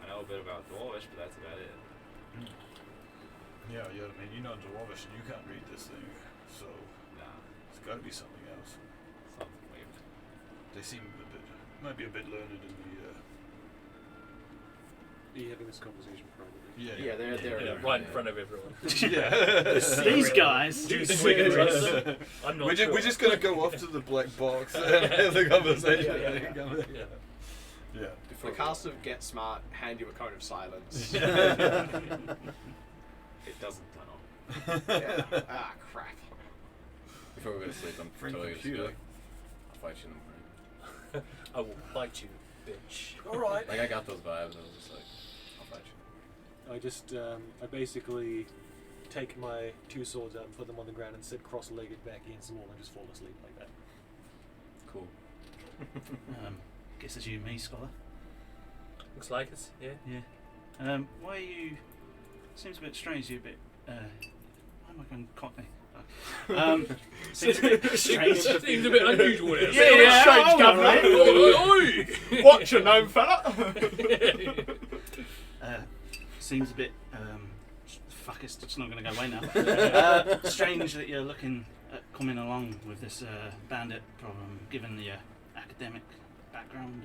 I know a bit about Dwarvish, but that's about it. Yeah. I mean, you're not Dwarvish and you can't read this thing, so Nah, it's got to be something else. something weird. They seem might be a bit learned in Are you having this conversation privately? the. yeah, they're Yeah, right in front of everyone. Yeah. These guys. Do you swing and trust them? I'm not sure. We're just gonna go off to the black box and have the conversation. Yeah. Yeah. The cast of Get Smart hand you a cone of silence. It doesn't turn on. Yeah. Ah, crap. Before we go to sleep, I'm Free totally just computer. like, I'll fight you in the morning. I will bite you, bitch. Alright. Like I got those vibes. I was just like, I'll fight you. I basically take my 2 swords out and put them on the ground and sit cross-legged back against the wall and just fall asleep like that. Cool. Guess it's you and me, Scholar. Looks like it, yeah. Yeah. Why are you... Seems a bit strange, you're a bit... why am I going Cockney? Seems a bit strange. Seems a bit unusual. Strange government. What's your name, fella? Seems a bit... fuck, it's just not going to go away now. Strange that you're looking at coming along with this bandit problem, given the academic background.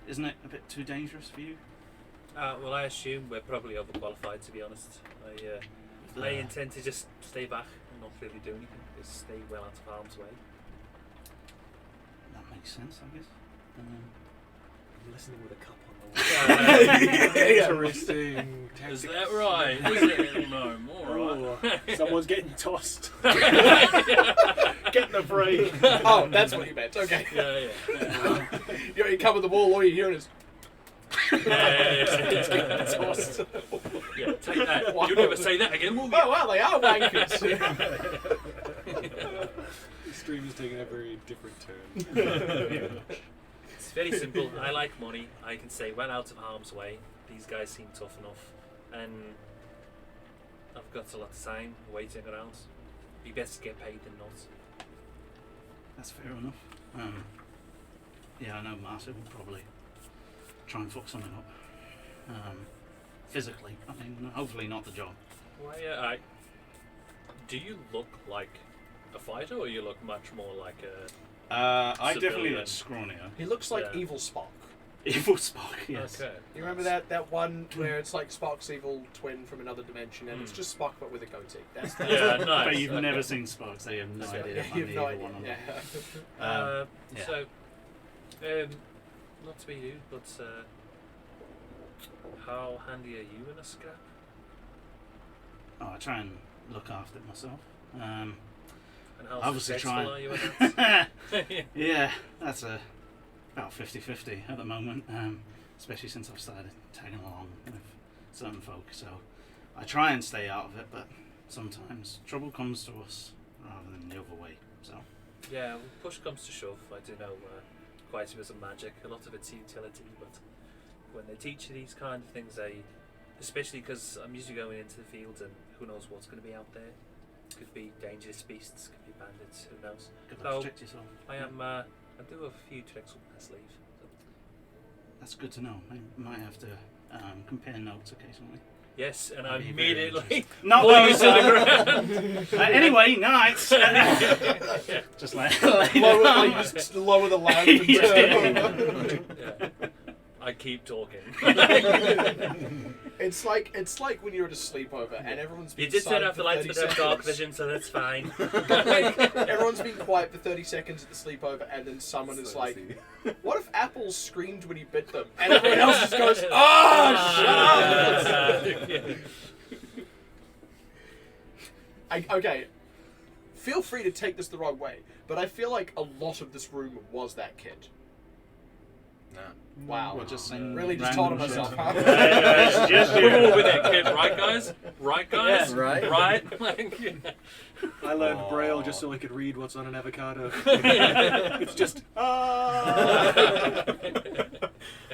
Isn't it a bit too dangerous for you? Well, I assume we're probably overqualified, to be honest. I intend to just stay back and not really do anything. Just stay well out of harm's way. That makes sense, I guess. I'm listening with a cup on the wall. Yeah. Interesting. Is tactic. that right? Is it? No, more right. Oh, someone's getting tossed. Getting a break. Oh, that's what you meant. Okay. Yeah. You come with the wall, all you're hearing is. It's getting tossed. Yeah, take that. You'll never say that again, will you? Oh, wow, they are wankers. The stream is taking a very different turn. It's very simple. I like money. I can stay well out of harm's way. These guys seem tough enough. And I've got a lot of time waiting around. Be best to get paid than not. That's fair enough. Yeah, I know Marcia will probably try and fuck something up. Physically, I mean, hopefully not the job. Why, do you look like a fighter, or you look much more like a... I definitely Civilian. look scrawnier. He looks like Yeah. evil Spock. Evil Spock, yes. Okay. You remember that one where it's like Spock's evil twin from another dimension, and it's just Spock but with a goatee. That's Yeah, nice. But you've never seen Spock, so you have no Yeah, idea if you I'm have the no evil idea. one or Yeah. not. Yeah. So, not to be rude, but how handy are you in a scrap? Oh, I try and look after it myself. And how Obviously successful try. are you at that? Yeah, that's about 50-50 at the moment, especially since I've started tagging along with certain folk, so I try and stay out of it, but sometimes trouble comes to us rather than the other way. So Yeah, when push comes to shove, I do know quite a bit of magic. A lot of it's utility, but when they teach you these kind of things, especially because I'm usually going into the fields and who knows what's going to be out there. Could be dangerous beasts, could be bandits, who knows. good So, luck, protect yourself. I do have a few tricks up my sleeve. That's good to know. I might have to compare notes occasionally. Yes, and That'd I be very immediately Not points those. to the ground. Anyway, nights. Just like Just lower the lamp and Yeah. I keep talking. It's like when you're at a sleepover and everyone's been You did turn silent off the for lights, 30 but they have dark seconds. vision, so that's fine. Like, everyone's been quiet for 30 seconds at the sleepover, and then someone is like, "What if Apple screamed when he bit them?" And everyone else just goes, "Oh, shut up!" Okay, feel free to take this the wrong way, but I feel like a lot of this room was that kid. Nah. Wow. We're just saying Really just told him random myself, shit. huh? It's just We've you. all been that kid, right, guys? Right, guys? Yeah, right. Right? Like, yeah. I learned Aw. Braille just so I could read what's on an avocado. It's just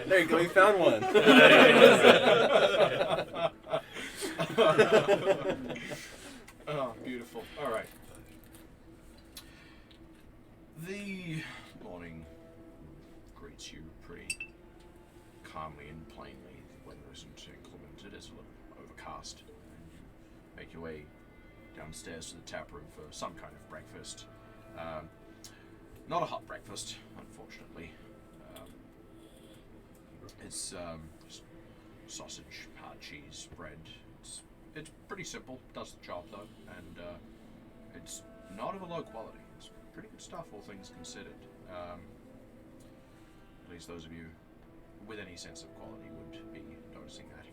There you go, you found one. Oh, beautiful. All right. The morning greets you pretty calmly and plainly. The weather isn't inclement. It is a little overcast. And you make your way downstairs to the tap room for some kind of breakfast. Not a hot breakfast, unfortunately. It's just sausage, hard cheese, bread. It's pretty simple. Does the job though, and it's not of a low quality. It's pretty good stuff, all things considered. At least those of you with any sense of quality would be noticing that.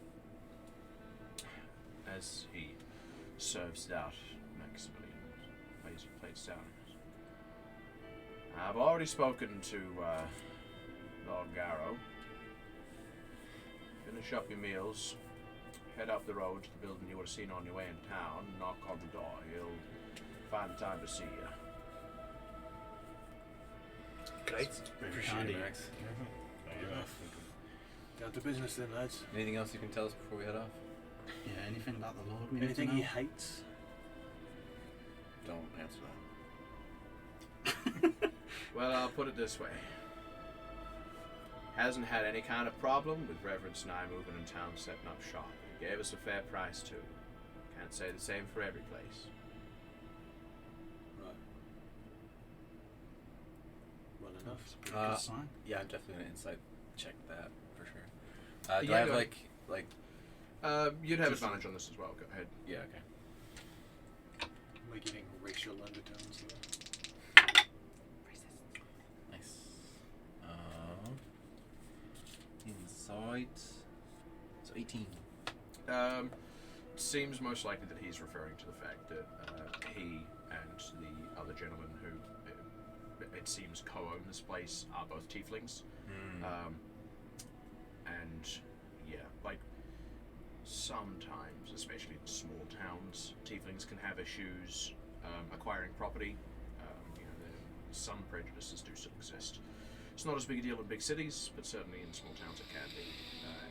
As he serves it out maximally and lays the plates down. I've already spoken to Lord Garrow. Finish up your meals. Head up the road to the building you would have seen on your way in town. Knock on the door. He'll find time to see you. Great. Very Appreciate kind it, of you. Max. down to business then, lads. Anything else you can tell us before we head off? Yeah, anything about the Lord we need Anything to know? he hates? Don't answer that. Well, I'll put it this way. Hasn't had any kind of problem with Reverence and I moving in town setting up shop. He gave us a fair price too. Can't say the same for every place. Right. Well enough. It's a pretty good sign. Yeah, I'm definitely gonna insight check that for sure. Do Yeah, I have go like You'd have Just- advantage on this as well. Go ahead. yeah, okay. Am I getting racial undertones here? Nice. Insight. So 18. Seems most likely that he's referring to the fact that he and the other gentleman who it seems co-own this place are both tieflings. And yeah, like sometimes, especially in small towns, tieflings can have issues acquiring property. Some prejudices do still exist. It's not as big a deal in big cities, but certainly in small towns it can be.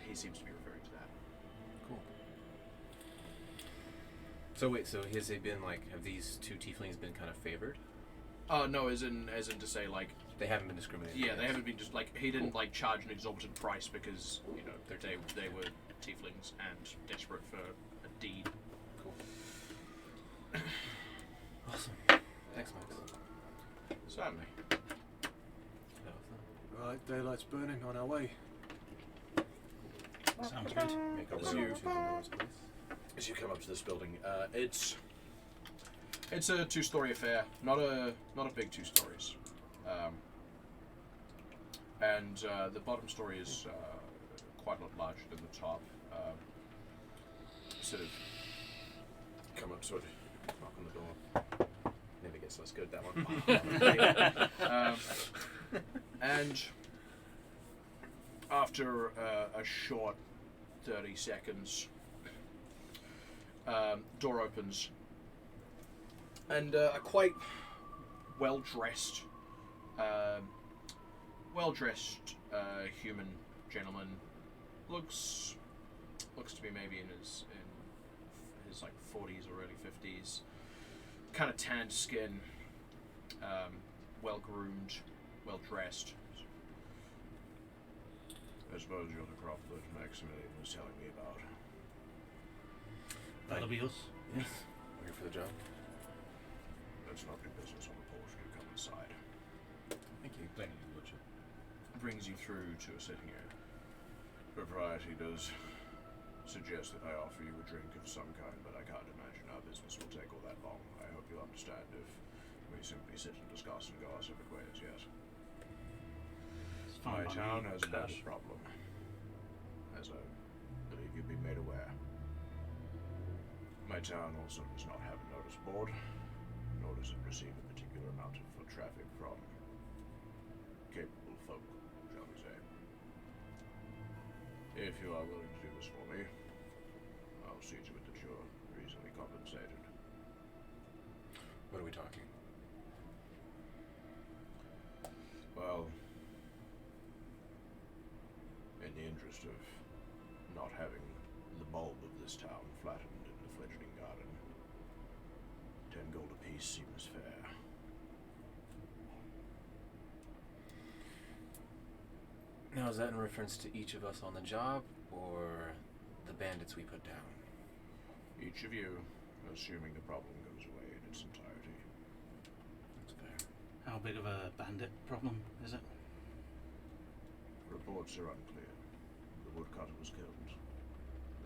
He seems to be referring to that. Cool. So wait, so has they been like, have these two tieflings been kind of favored? No, as in to say like. They haven't been discriminated Yeah, they against? haven't been just like he didn't like charge an exorbitant price because they were tieflings and desperate for a deed. Cool. Awesome. Thanks, Max. Certainly. Right, daylight's burning, on our way. Sounds good. Make our So way you- over to the Lord's place. As you come up to this building, it's a two-story affair, not a big two stories, and the bottom story is quite a lot larger than the top. Sort of come up, sort of knock on the door. Never gets less good that one. And after a short 30 seconds. Door opens, and a quite well-dressed human gentleman looks to be maybe in his like 40s or early 50s, kind of tanned skin, well groomed, well dressed. I suppose you're the crop that Maximilian was telling me about. That'll be us. Yes. We're here for the job. Let's not do business on the porch. You come inside. Thank you. Thank you, Lordship. Brings you through to a sitting area. Propriety does suggest that I offer you a drink of some kind, but I can't imagine our business will take all that long. I hope you'll understand if we simply sit and discuss and go our separate ways, yes. It's My fine by town me. has a bad problem, as I believe you've been made aware. My town also does not have a notice board, nor does it receive a particular amount of foot traffic from capable folk, shall we say. If you are willing to do this for me, I'll see to it that you're reasonably compensated. What are we talking? Well, in the interest of not having the bulb of this town flattened in the fledgling garden, 10 gold apiece seems fair. Now, is that in reference to each of us on the job, or the bandits we put down? Each of you, assuming the problem goes away in its entirety. That's fair. How big of a bandit problem is it? Reports are unclear. The woodcutter was killed.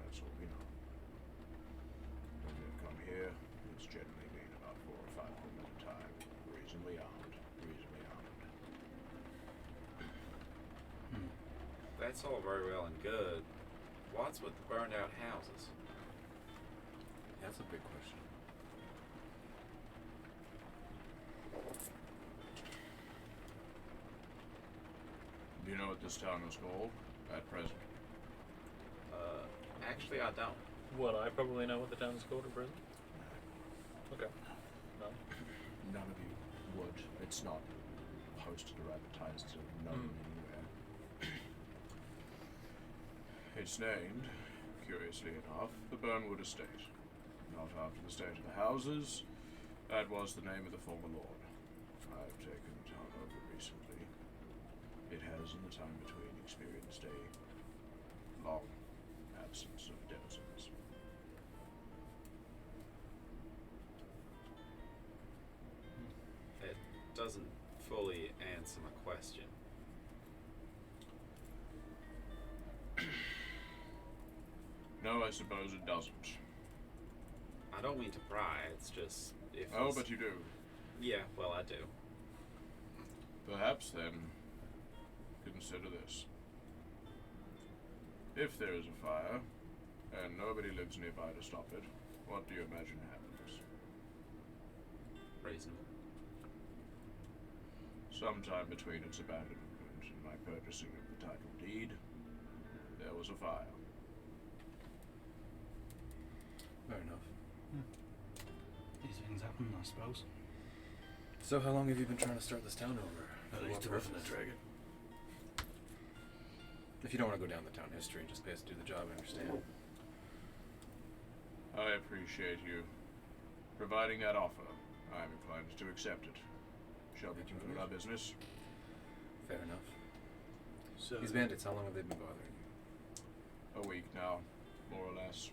That's all we know. When they've come here, it's generally been about 4 or 5 of them at a time. Reasonably armed. That's all very well and good. What's with the burned out houses? That's a big question. Do you know what this town is called at present? Actually, I don't. Well, I probably know what the town's called in prison. Okay. No. None of you would. It's not posted or advertised or known anywhere. It's named, curiously enough, the Burnwood Estate. Not after the state of the houses. That was the name of the former lord. I've taken the town over recently. It has, in the time between, experienced a long absence of denizens. It doesn't fully answer my question. No, I suppose it doesn't. I don't mean to pry, it's just if Oh, it's- but you do. Yeah, well, I do. Perhaps then, consider this. If there is a fire, and nobody lives nearby to stop it, what do you imagine happens? Reasonable. Sometime between its abandonment and my purchasing of the title deed, there was a fire. Fair enough. These things happen, I suppose. So how long have you been trying to start this town over? At For least what to roughen the purpose? dragon. If you don't want to go down the town history and just pay us to do the job, I understand. I appreciate you providing that offer. I am inclined to accept it. Shall we conclude our business? Fair enough. So These bandits, how long have they been bothering you? A week now, more or less,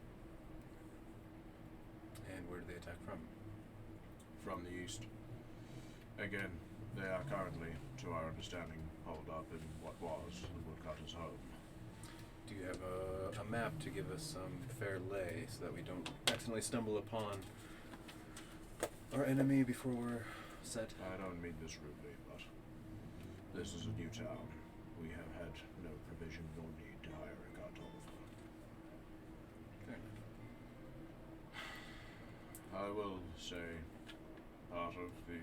And where do they attack from? from the east. Again, they are currently, to our understanding, holed up in what was the woodcutter's home. Do you have a map to give us some fair lay so that we don't accidentally stumble upon our enemy before we're set? I don't mean this rudely, but this is a new town. We have had no provision nor need to hire a cartographer. Fair enough. I will say part of the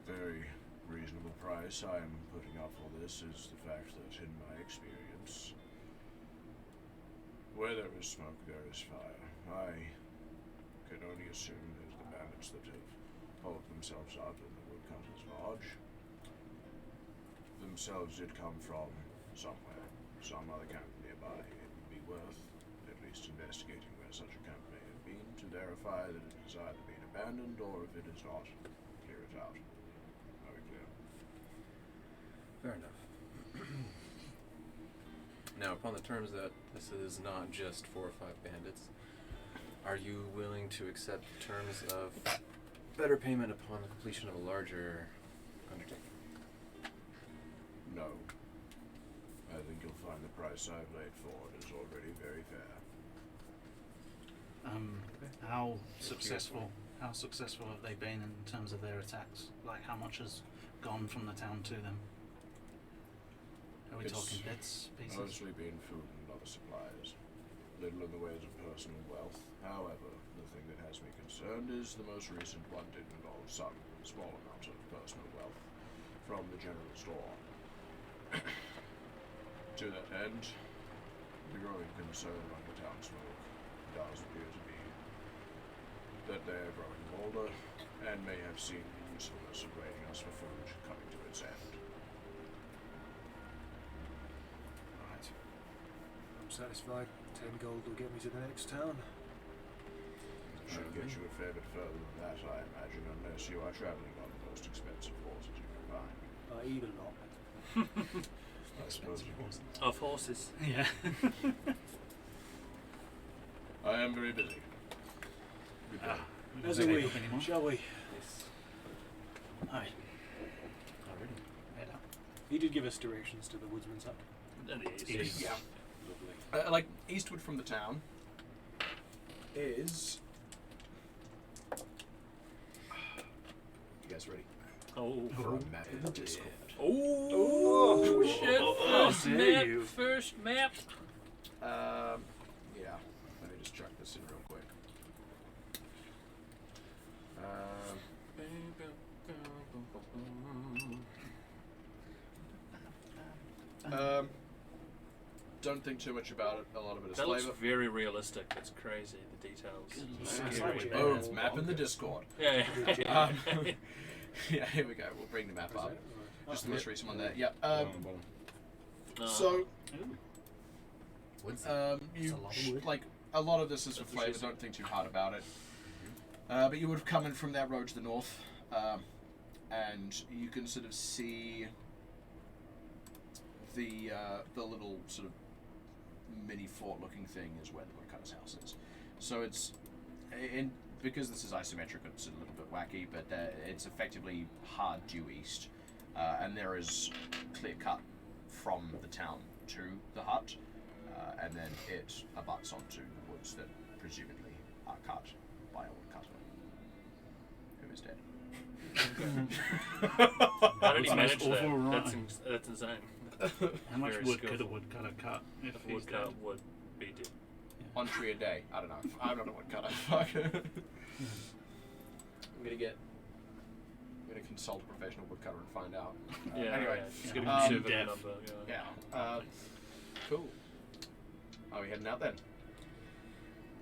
very reasonable price I am putting up for this is the fact that in my experience, Where there is smoke, there is fire. I can only assume that the bandits that have pulled themselves out in the woodcutter's lodge themselves did come from somewhere, some other camp nearby. It would be worth at least investigating where such a camp may have been to verify that it has either been abandoned or if it is not, clear it out. Very clear. Fair enough. Now, upon the terms that this is not just 4 or 5 bandits, are you willing to accept terms of better payment upon the completion of a larger undertaking? No. I think you'll find the price I've laid for it is already very fair. How successful have they been in terms of their attacks? Like, how much has gone from the town to them? Are we It's talking bits, pieces? Mostly been food and other supplies. Little in the ways of personal wealth. However, the thing that has me concerned is the most recent one did involve some small amount of personal wealth from the general store. To that end, the growing concern among the townsfolk does appear to be that they are growing older and may have seen the usefulness of raiding us for food coming to its end. Right. I'm satisfied. 10 gold will get me to the next town. Should get you a fair bit further than that, I imagine, unless you are traveling on the most expensive horses you can find. I eat a lot. I suppose you will. Of horses. Yeah. I am very busy. Good day. As Okay, are we. anymore? Shall we? Yes. Aye. Already. Head up. He did give us directions to the woodsman's hut. And it It is. is. Yeah. Lovely. Like, eastward from the town is... You guys ready? Oh. For a map in the Discord. Oh, shit. First dare map. you. First map. Yeah. Let me just chuck this in real quick. Don't think too much about it. A lot of it is That looks flavor. very realistic. It's crazy, the details. Good lord. Scary. Yeah. Oh, it's map in the Discord. Yeah. Um, yeah, here we go. We'll bring the map Is up. that- Just the most recent one there. Yep. Bottom. Woods? You a lot of wood. like a lot of this is for That's flavor. interesting. Don't think too hard about it. But you would have come in from that road to the north, and you can sort of see the little sort of mini fort-looking thing is where the woodcutter's house is. So it's because this is isometric, it's a little bit wacky, but it's effectively hard due east, and there is clear cut from the town to the hut. And then it abuts onto the woods that presumably are cut by a woodcutter, who is dead. How did he That's manage that? awful, right. That's insane. How much Very wood could a skillful. woodcutter cut if If he's dead? woodcut would be dead. On tree a day. I don't know. I'm not a woodcutter. Fuck. I'm gonna consult a professional woodcutter and find out. Anyway. Yeah, just yeah. get a conservative Deaf. number. Yeah. Cool. Are we heading out then?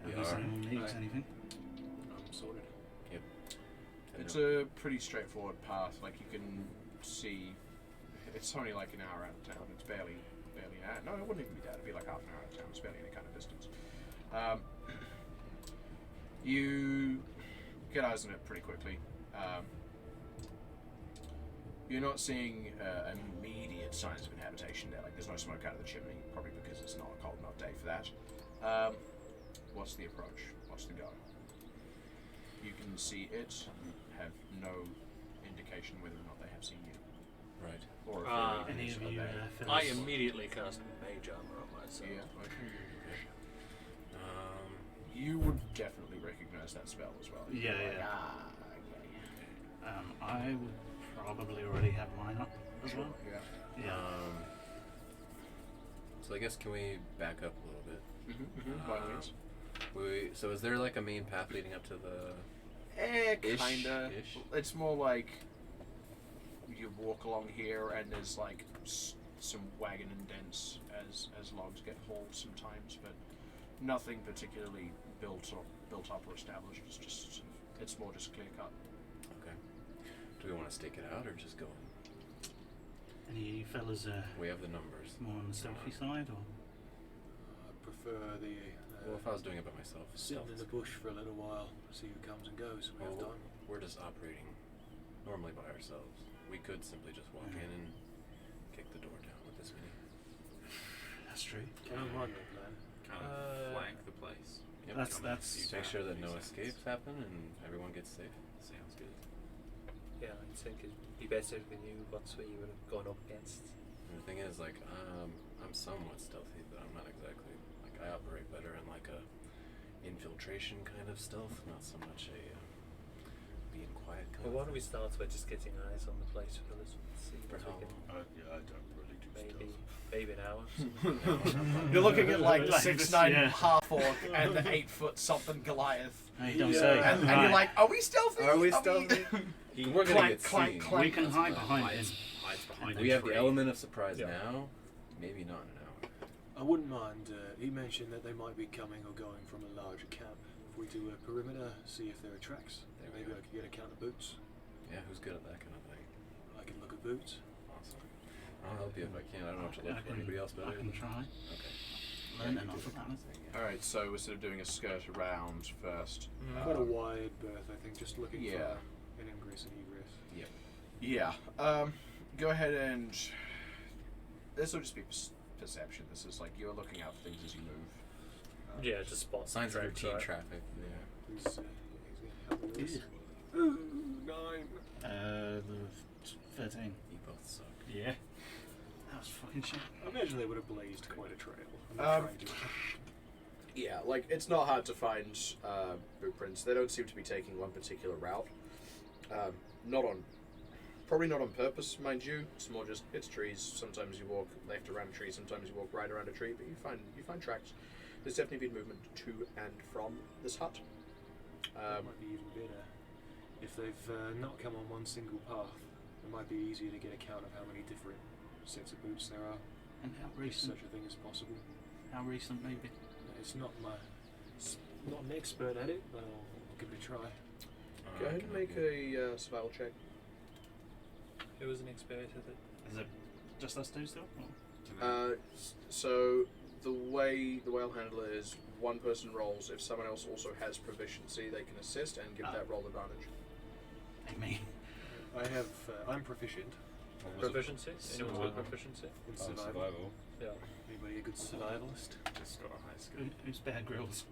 Unless are. anyone needs Right. anything. I'm sorted. It's a pretty straightforward path. Like you can see, it's only like an hour out of town. It's barely an hour. No, it wouldn't even be that. It'd be like half an hour out of town. It's barely any kind of distance. You get eyes on it pretty quickly. You're not seeing immediate signs of inhabitation there. Like there's no smoke out of the chimney, probably because it's not a cold enough day for that. What's the approach? What's the go? You can see it, have no indication whether or not they have seen you. Right. Or if Ah. they're Any even of you there. I immediately cast mage armor on myself. Yeah, okay. You You would definitely recognize that spell as well. You'd be Yeah, like, yeah. Ah, okay. I would probably already have mine up as well. Yeah. Yeah. So I guess can we back up a little bit? By all means. So is there like a main path leading up to the? Kinda. Ish. It's more like you walk along here and there's like some wagon indents as logs get hauled sometimes, but Nothing particularly built up or established. It's more just clear cut. Okay. Do we want to stake it out or just go? Any fellas We have the numbers. more on the stealthy side, or I prefer the Well, if I was doing it by myself, sitting in the bush for a little while, see who comes and goes. We have Well, time. we're just operating normally by ourselves. We could simply just walk in and kick the door down with this mini. that's true. I don't mind that plan. Kind of flank the place. Yep. That's Make sure that no escapes happen and everyone gets safe. Sounds good. Yeah, I think it'd be better if we knew what we were going up against. And the thing is, like, I'm somewhat stealthy, but I'm not exactly. Like, I operate better in like a infiltration kind of stealth, not so much a being quiet kind Well, of why don't we start by just getting eyes on the place for a little, see For what how we can. long? Yeah, I don't really do Maybe an hour. You're looking at like Like 6'9" yeah. half orc and the 8 foot something Goliath, Hey, don't Yeah. say. and Right. you're like, are we stealthy? Are we stealthy? We're gonna Clank, get clank, seen. clank. we can hide That's behind him. Hides behind We a have the tree. element of surprise Yeah. now. Maybe not in an hour. I wouldn't mind. He mentioned that they might be coming or going from a larger camp. If we do a perimeter, see if there are tracks. There we Maybe go. I could get a count of boots. Yeah, who's good at that kind of thing? I can look at boots. Awesome. I'll help you if I can. I don't know what to look for. Anybody else better? I can try. Okay. Learn Yeah, you enough do about the it. thing, yeah. Alright, so we're sort of doing a skirt around first. Quite a wide berth, I think. Just looking yeah. for an ingress and egress. Yep. Yeah. Go ahead and. This will just be perception. This is like you're looking out for things as you move. Yeah, just spot Signs of tracks, routine right? traffic. Yeah. Who's he's gonna help with this? Ooh. 9. The 13. You both suck. Yeah. That was fucking shit. I imagine they would have blazed quite a trail. I'm not Um, trying to. Yeah, like it's not hard to find boot prints. They don't seem to be taking one particular route. Probably not on purpose, mind you. It's more just it's trees. Sometimes you walk left around a tree. Sometimes you walk right around a tree. But you find tracks. There's definitely been movement to and from this hut. That might be even better. If they've not come on one single path, it might be easier to get a count of how many different sets of boots there are. And how If recent? such a thing is possible. How recent, maybe? It's not not an expert at it, but I'll give it a try. Go ahead and make a survival check. Who was an expert at it? Is it just us two still? Or? So the way the whale handler is, one person rolls. If someone else also has proficiency, they can assist and give that roll advantage. Hey, me. I have. I'm proficient Proficiency? Anyone with Survival. proficiency? in Oh, survival. survival. Yeah. Anybody a good survivalist? Just got a high skill. Who's Bear Grylls?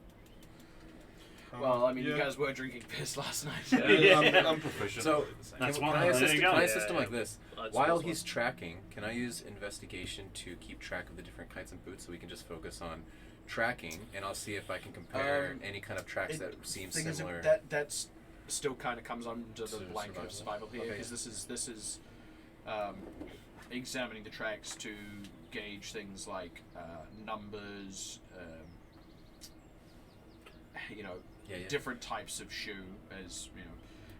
Well, I mean, you yeah. guys were drinking piss last night. I'm proficient. So, The same. That's can one I of them. assist, There you can I go. assist him Yeah, like this? I'd While suppose he's so. tracking, can I use investigation to keep track of the different kites and boots so we can just focus on tracking, and I'll see if I can compare any kind of tracks that seem Thing is, similar. that's still kind of comes under the To blanket of survival here Okay. because this is examining the tracks to gauge things like numbers, yeah. different types of shoe, as you know,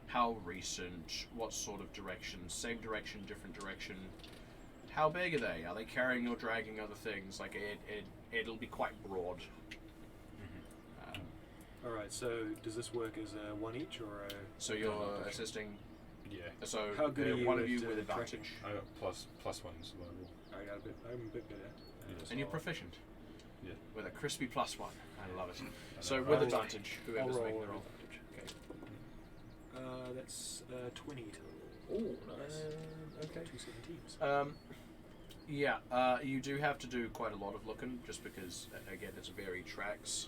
how recent, what sort of direction, same direction, different direction. How big are they? Are they carrying or dragging other things? Like it'll be quite broad. All right. So does this work as a one each or a? So you're assisting. Yeah. So How good are you one of at, you with tracking? advantage, I got plus one survival. I'm a bit better. and you're proficient. Yeah. With a crispy +1. I love it. I So know. with I'll- advantage, I'll whoever's roll making the with roll. advantage. That's 20 total. Oh, Nice. Okay. 2 17s. You do have to do quite a lot of looking, just because again it's varied tracks.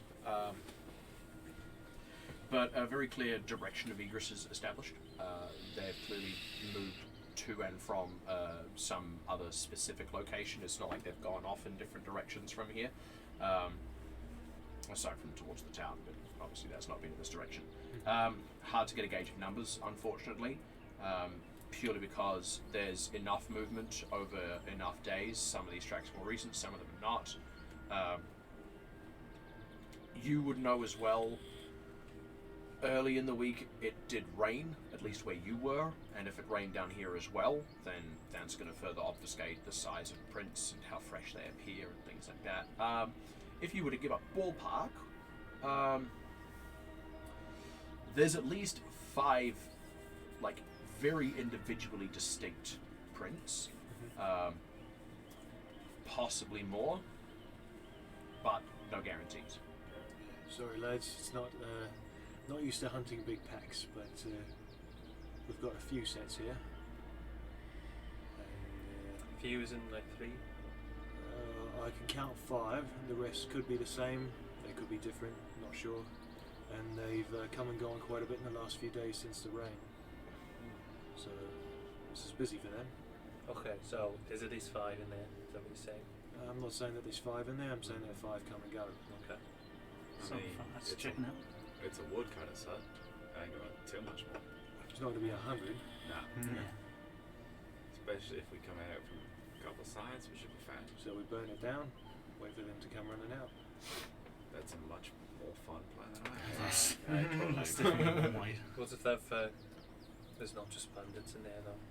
But a very clear direction of egress is established. They've clearly moved to and from some other specific location. It's not like they've gone off in different directions from here, aside from towards the town. But obviously that's not been in this direction. Hard to get a gauge of numbers, unfortunately. Purely because there's enough movement over enough days. Some of these tracks are more recent, some of them are not. You would know as well, early in the week it did rain, at least where you were, and if it rained down here as well, then that's going to further obfuscate the size of prints and how fresh they appear and things like that. if you were to give a ballpark, there's at least 5, like, very individually distinct prints. Possibly more, but no guarantees. Sorry, lads, it's not used to hunting big packs, but we've got a few sets here. Few is in like 3. I can count 5. The rest could be the same. They could be different. Not sure. And they've come and gone quite a bit in the last few days since the rain. So this is busy for them. Okay, so there's at least 5 in there. Is that what you're saying? I'm not saying that there's 5 in there. I'm saying there are 5 come and go. Okay. So far, that's checking out. It's a woodcutter, so I ain't got too much more. It's not going to be 100. Nah. Yeah. Especially if we come at it from a couple sides, we should be fine. So we burn it down. Wait for them to come running out. That's a much more fun plan than I had. That's Totally. definitely one way. What if there's not just bandits in there though?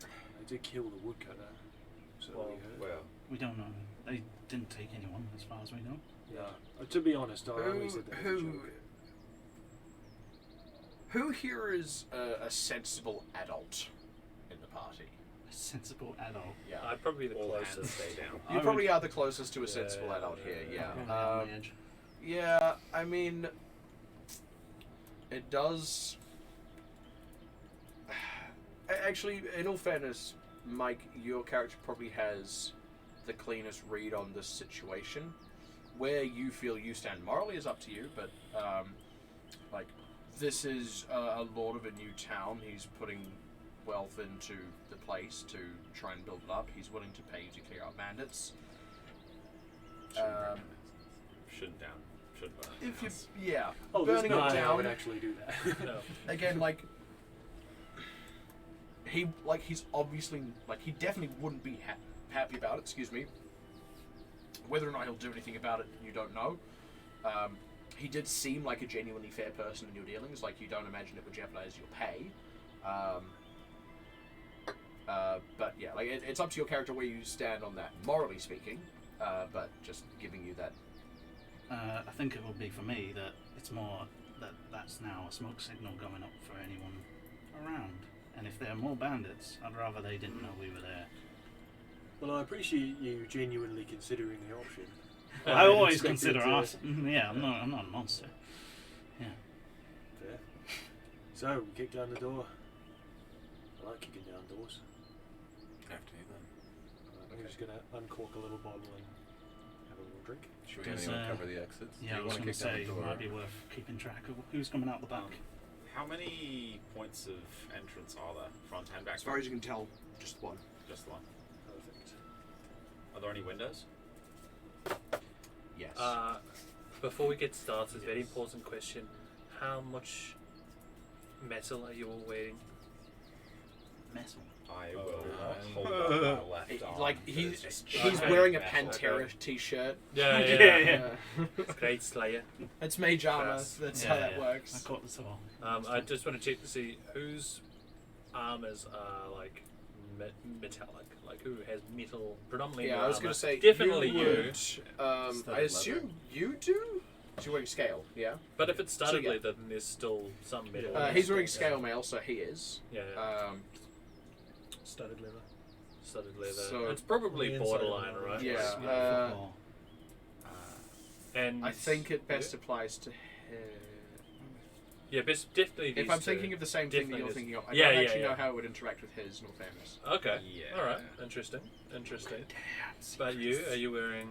They did kill the woodcutter. So Well, we heard. Well, We don't know. They didn't take anyone, as far as we know. Yeah. To be honest, I only said that as a joke. Who here is a sensible adult in the party? A sensible adult. Yeah. I'd probably be the all hands closest. stay down. You I probably would- are the closest to a Yeah, sensible adult here, yeah. Probably on the edge. Yeah, I mean, it does. Actually, in all fairness, Mike, your character probably has the cleanest read on this situation. Where you feel you stand morally is up to you, but like, this is a lord of a new town. He's putting wealth into the place to try and build it up. He's willing to pay you to clear out bandits. Shouldn't down. Should burn. If you, house. yeah, Oh, this burning guy it down. would actually do that. No. Again, like, he's obviously, like, he definitely wouldn't be happy about it. Excuse me. Whether or not he'll do anything about it, you don't know. He did seem like a genuinely fair person in your dealings. Like, you don't imagine it would jeopardize your pay. But yeah, like, it's up to your character where you stand on that, morally speaking. But just giving you that. I think it would be for me that it's more that that's now a smoke signal going up for anyone around. And if there are more bandits, I'd rather they didn't know we were there. Well, I appreciate you genuinely considering the option. I always expected consider to- us. Yeah, I'm not a monster. Yeah. Fair. So, we kick down the door. I like kicking down doors. After you then. I'm just going to uncork a little bottle and have a little drink. Should we Does, anyone cover the exits? Yeah, I Do you was want going to to kick down say the it door? might be worth keeping track of who's coming out the back. How many points of entrance are there? Front and back? As far as you can tell, just one. Just one. Perfect. Are there any windows? Yes. Before we get started, very important question: how much metal are you all wearing? Metal. I will I'm- hold up my left arm. like, to he's just okay. wearing a metal. Pantera t-shirt. Yeah, Yeah. Great Slayer. It's mage armor. Yes. That's Yeah, how that yeah. works. I caught this all. I just want to check to see whose armors are like metallic, like who has metal predominantly. Yeah, in I was armor. going to say definitely you. you. Would, I Studded assume leather. you do. So you're wearing scale, yeah. But if it's studded yeah. leather, then there's still some metal. Yeah. in He's it. wearing scale mail, so he is. Yeah, Studded leather. studded leather. So- It's probably The inside borderline, of it. right? Yeah. Football. And I think it best applies to him. yeah, definitely. If these I'm two. thinking of the same thing that Definitely you're this- thinking of, I Yeah, don't yeah, actually yeah. know how it would interact with his, in all fairness. Okay. Yeah. All right. Interesting. But you, are you wearing?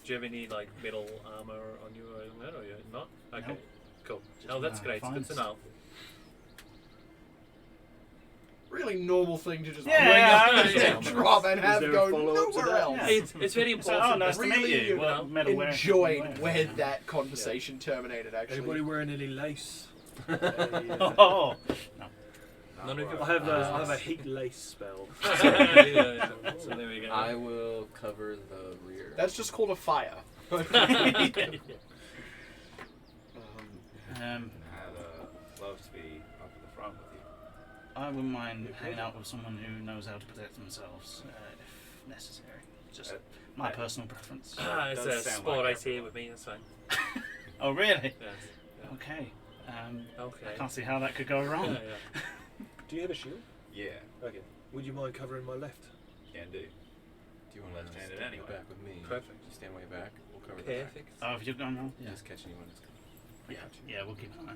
Do you have any like metal armor on you or anything like that, or you're not? Okay. No. Cool. Just Oh, that's my great. Good fines. to know. Really normal thing to just Yeah, bring up yeah. and drop and have there a go follow-up to nowhere that? else. Yeah. It's very It's like, important. oh, nice to meet Really, you. Well, metal wearing. Enjoyed wearing. where that conversation terminated, actually. Anybody wearing any lace? Oh, no. None of you. I have a heat lace spell. Yeah, so there we go. I will cover the rear. That's just called a fire. I'd love to be up at the front with you. I wouldn't mind hanging out with someone who knows how to protect themselves if necessary. Just My personal preference. It's Does a sound sport like I see with me. That's fine. Oh, really? Yes. Okay. Okay. I can't see how that could go Yeah, wrong. yeah. Do you have a shield? Yeah, Okay. Would you mind covering my left? can do. Do you want to Left-handed stand anyway. back with me? Perfect. Just stand way back. We'll cover the back. Perfect. Oh, if you're going wrong? Yeah. Just catch anyone that's coming. Yeah, we'll keep an eye.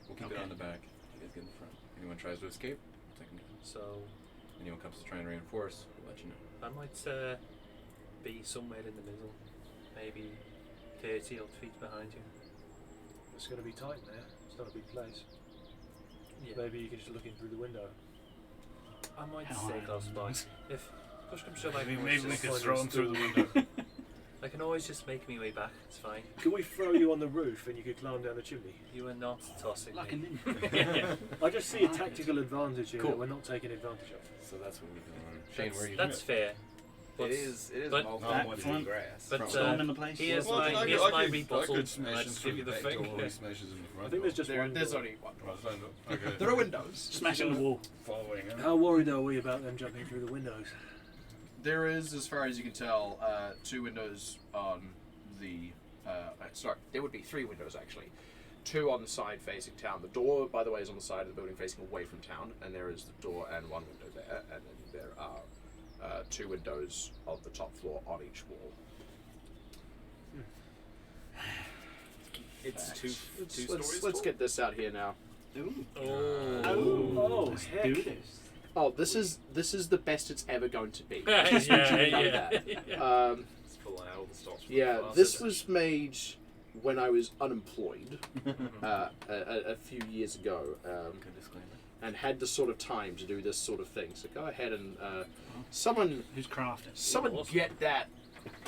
We'll keep it Okay. on the back. You guys get in front. Anyone tries to escape, we'll take them down. So Anyone comes to try and reinforce, we'll let you know. I might be somewhere in the middle, maybe 30 odd feet behind you. It's going to be tight there. It's not a big place. Yeah. Maybe you can just look in through the window. I might How stay high close are by. the If push comes to shove, I Maybe, can maybe always we just could find throw us him through the through. window. I can always just make my way back. It's fine. Can we throw you on the roof and you could climb down the chimney? You are not tossing Like a me. ninja. Yeah. I just see a tactical advantage here Cool. that we're not taking advantage of. So that's what we're doing. Shane, where are you? That's fair. But It is but- multiple Back ones front. in grass. But Storm in the place. here's Well, my I here's could- my I could rebuttal. smash And him let's through give you the back thing. door, he smashes in the front I think there's just one There's door. only one. Right, stand up. Okay. There are windows. Smashing the wall. Following him. How worried are we about them jumping through the windows? There is, as far as you can tell, 2 windows on the. Sorry, there would be 3 windows actually. 2 on the side facing town. The door, by the way, is on the side of the building facing away from town, and there is the door and 1 window there, and then there are 2 windows on the top floor on each wall. It's Facts. two Let's stories. get this out here now. Oh, Let's heck. do this. Oh, this is the best it's ever going to be. Yeah, Just want you to know yeah. that. It's pulling out all the stops. from Yeah, the closet. this was made when I was unemployed a few years ago, Good disclaimer. and had the sort of time to do this sort of thing. So go ahead and someone Who's crafting? Awesome. get that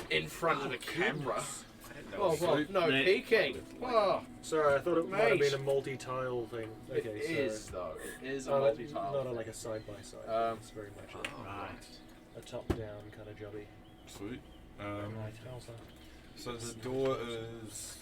in front of the camera. I didn't know. Oh, well, no They- peeking. Oh, Sorry, I thought it might have Mate. been a multi-tile thing. it Okay, is so though. It is a not multi-tile. not like a side-by-side. It's very much Right. a top-down kind of jobby. Sweet. Right, how's that? So the door is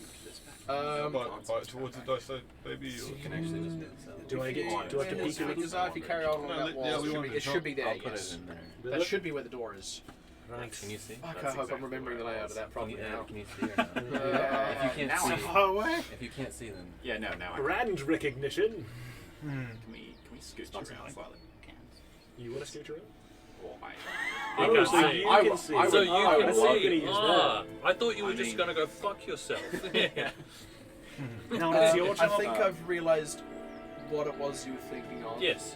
by towards the dice baby. So Or? you can actually just move this out. Do I get? Do I have to It's peek a little? bizarre if you carry on No, that wall. yeah, it we should wanted be- it to should be there. I'll put Yes. it in there. That should be where the door is. Right. Can you see? Fuck, I That's hope I'm exactly remembering the where it layout of was. that Can properly you, now. can you see or not? Uh, If you can't now see, I- Far away. if you can't see, then Yeah, no, now I can. Brand recognition. Can we scooch Not around like- slightly? You want to scooch around? Or I. You Oh, can so see. you I can will- see. I So will- you I can will- I'm gonna see. use Ah, I thought you were I just mean- gonna go fuck yourself. Now it's your I job. think I've realised what it was you were thinking of. Yes.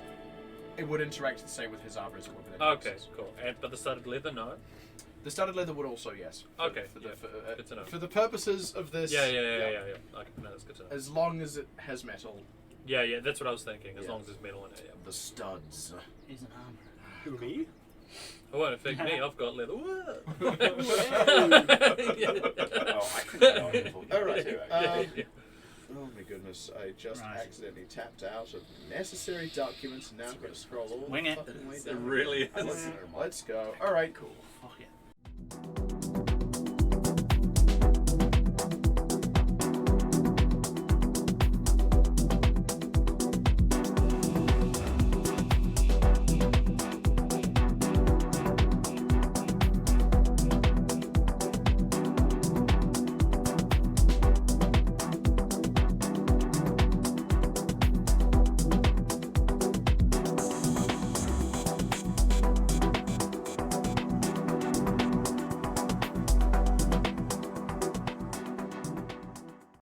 It would interact the same with his armor as it would with anything Okay, else's. cool. But the studded leather, no. The studded leather would also, yes. Okay, For yeah, the, good to know. For the purposes of this. Yeah. Okay, no, that's good to know. As long as it has metal. Yeah, that's what I was thinking. As Yeah. long as there's metal in it, yeah. The studs. He's an armor. Who, me? It won't affect me. I've got leather. Whoa. Oh, I can go until you All right. too, actually. Oh my goodness! I just Right. accidentally tapped out of necessary documents, and now I've got to scroll all Wing the it. fucking way It down. really is. Let's go. All right, cool. Fuck it.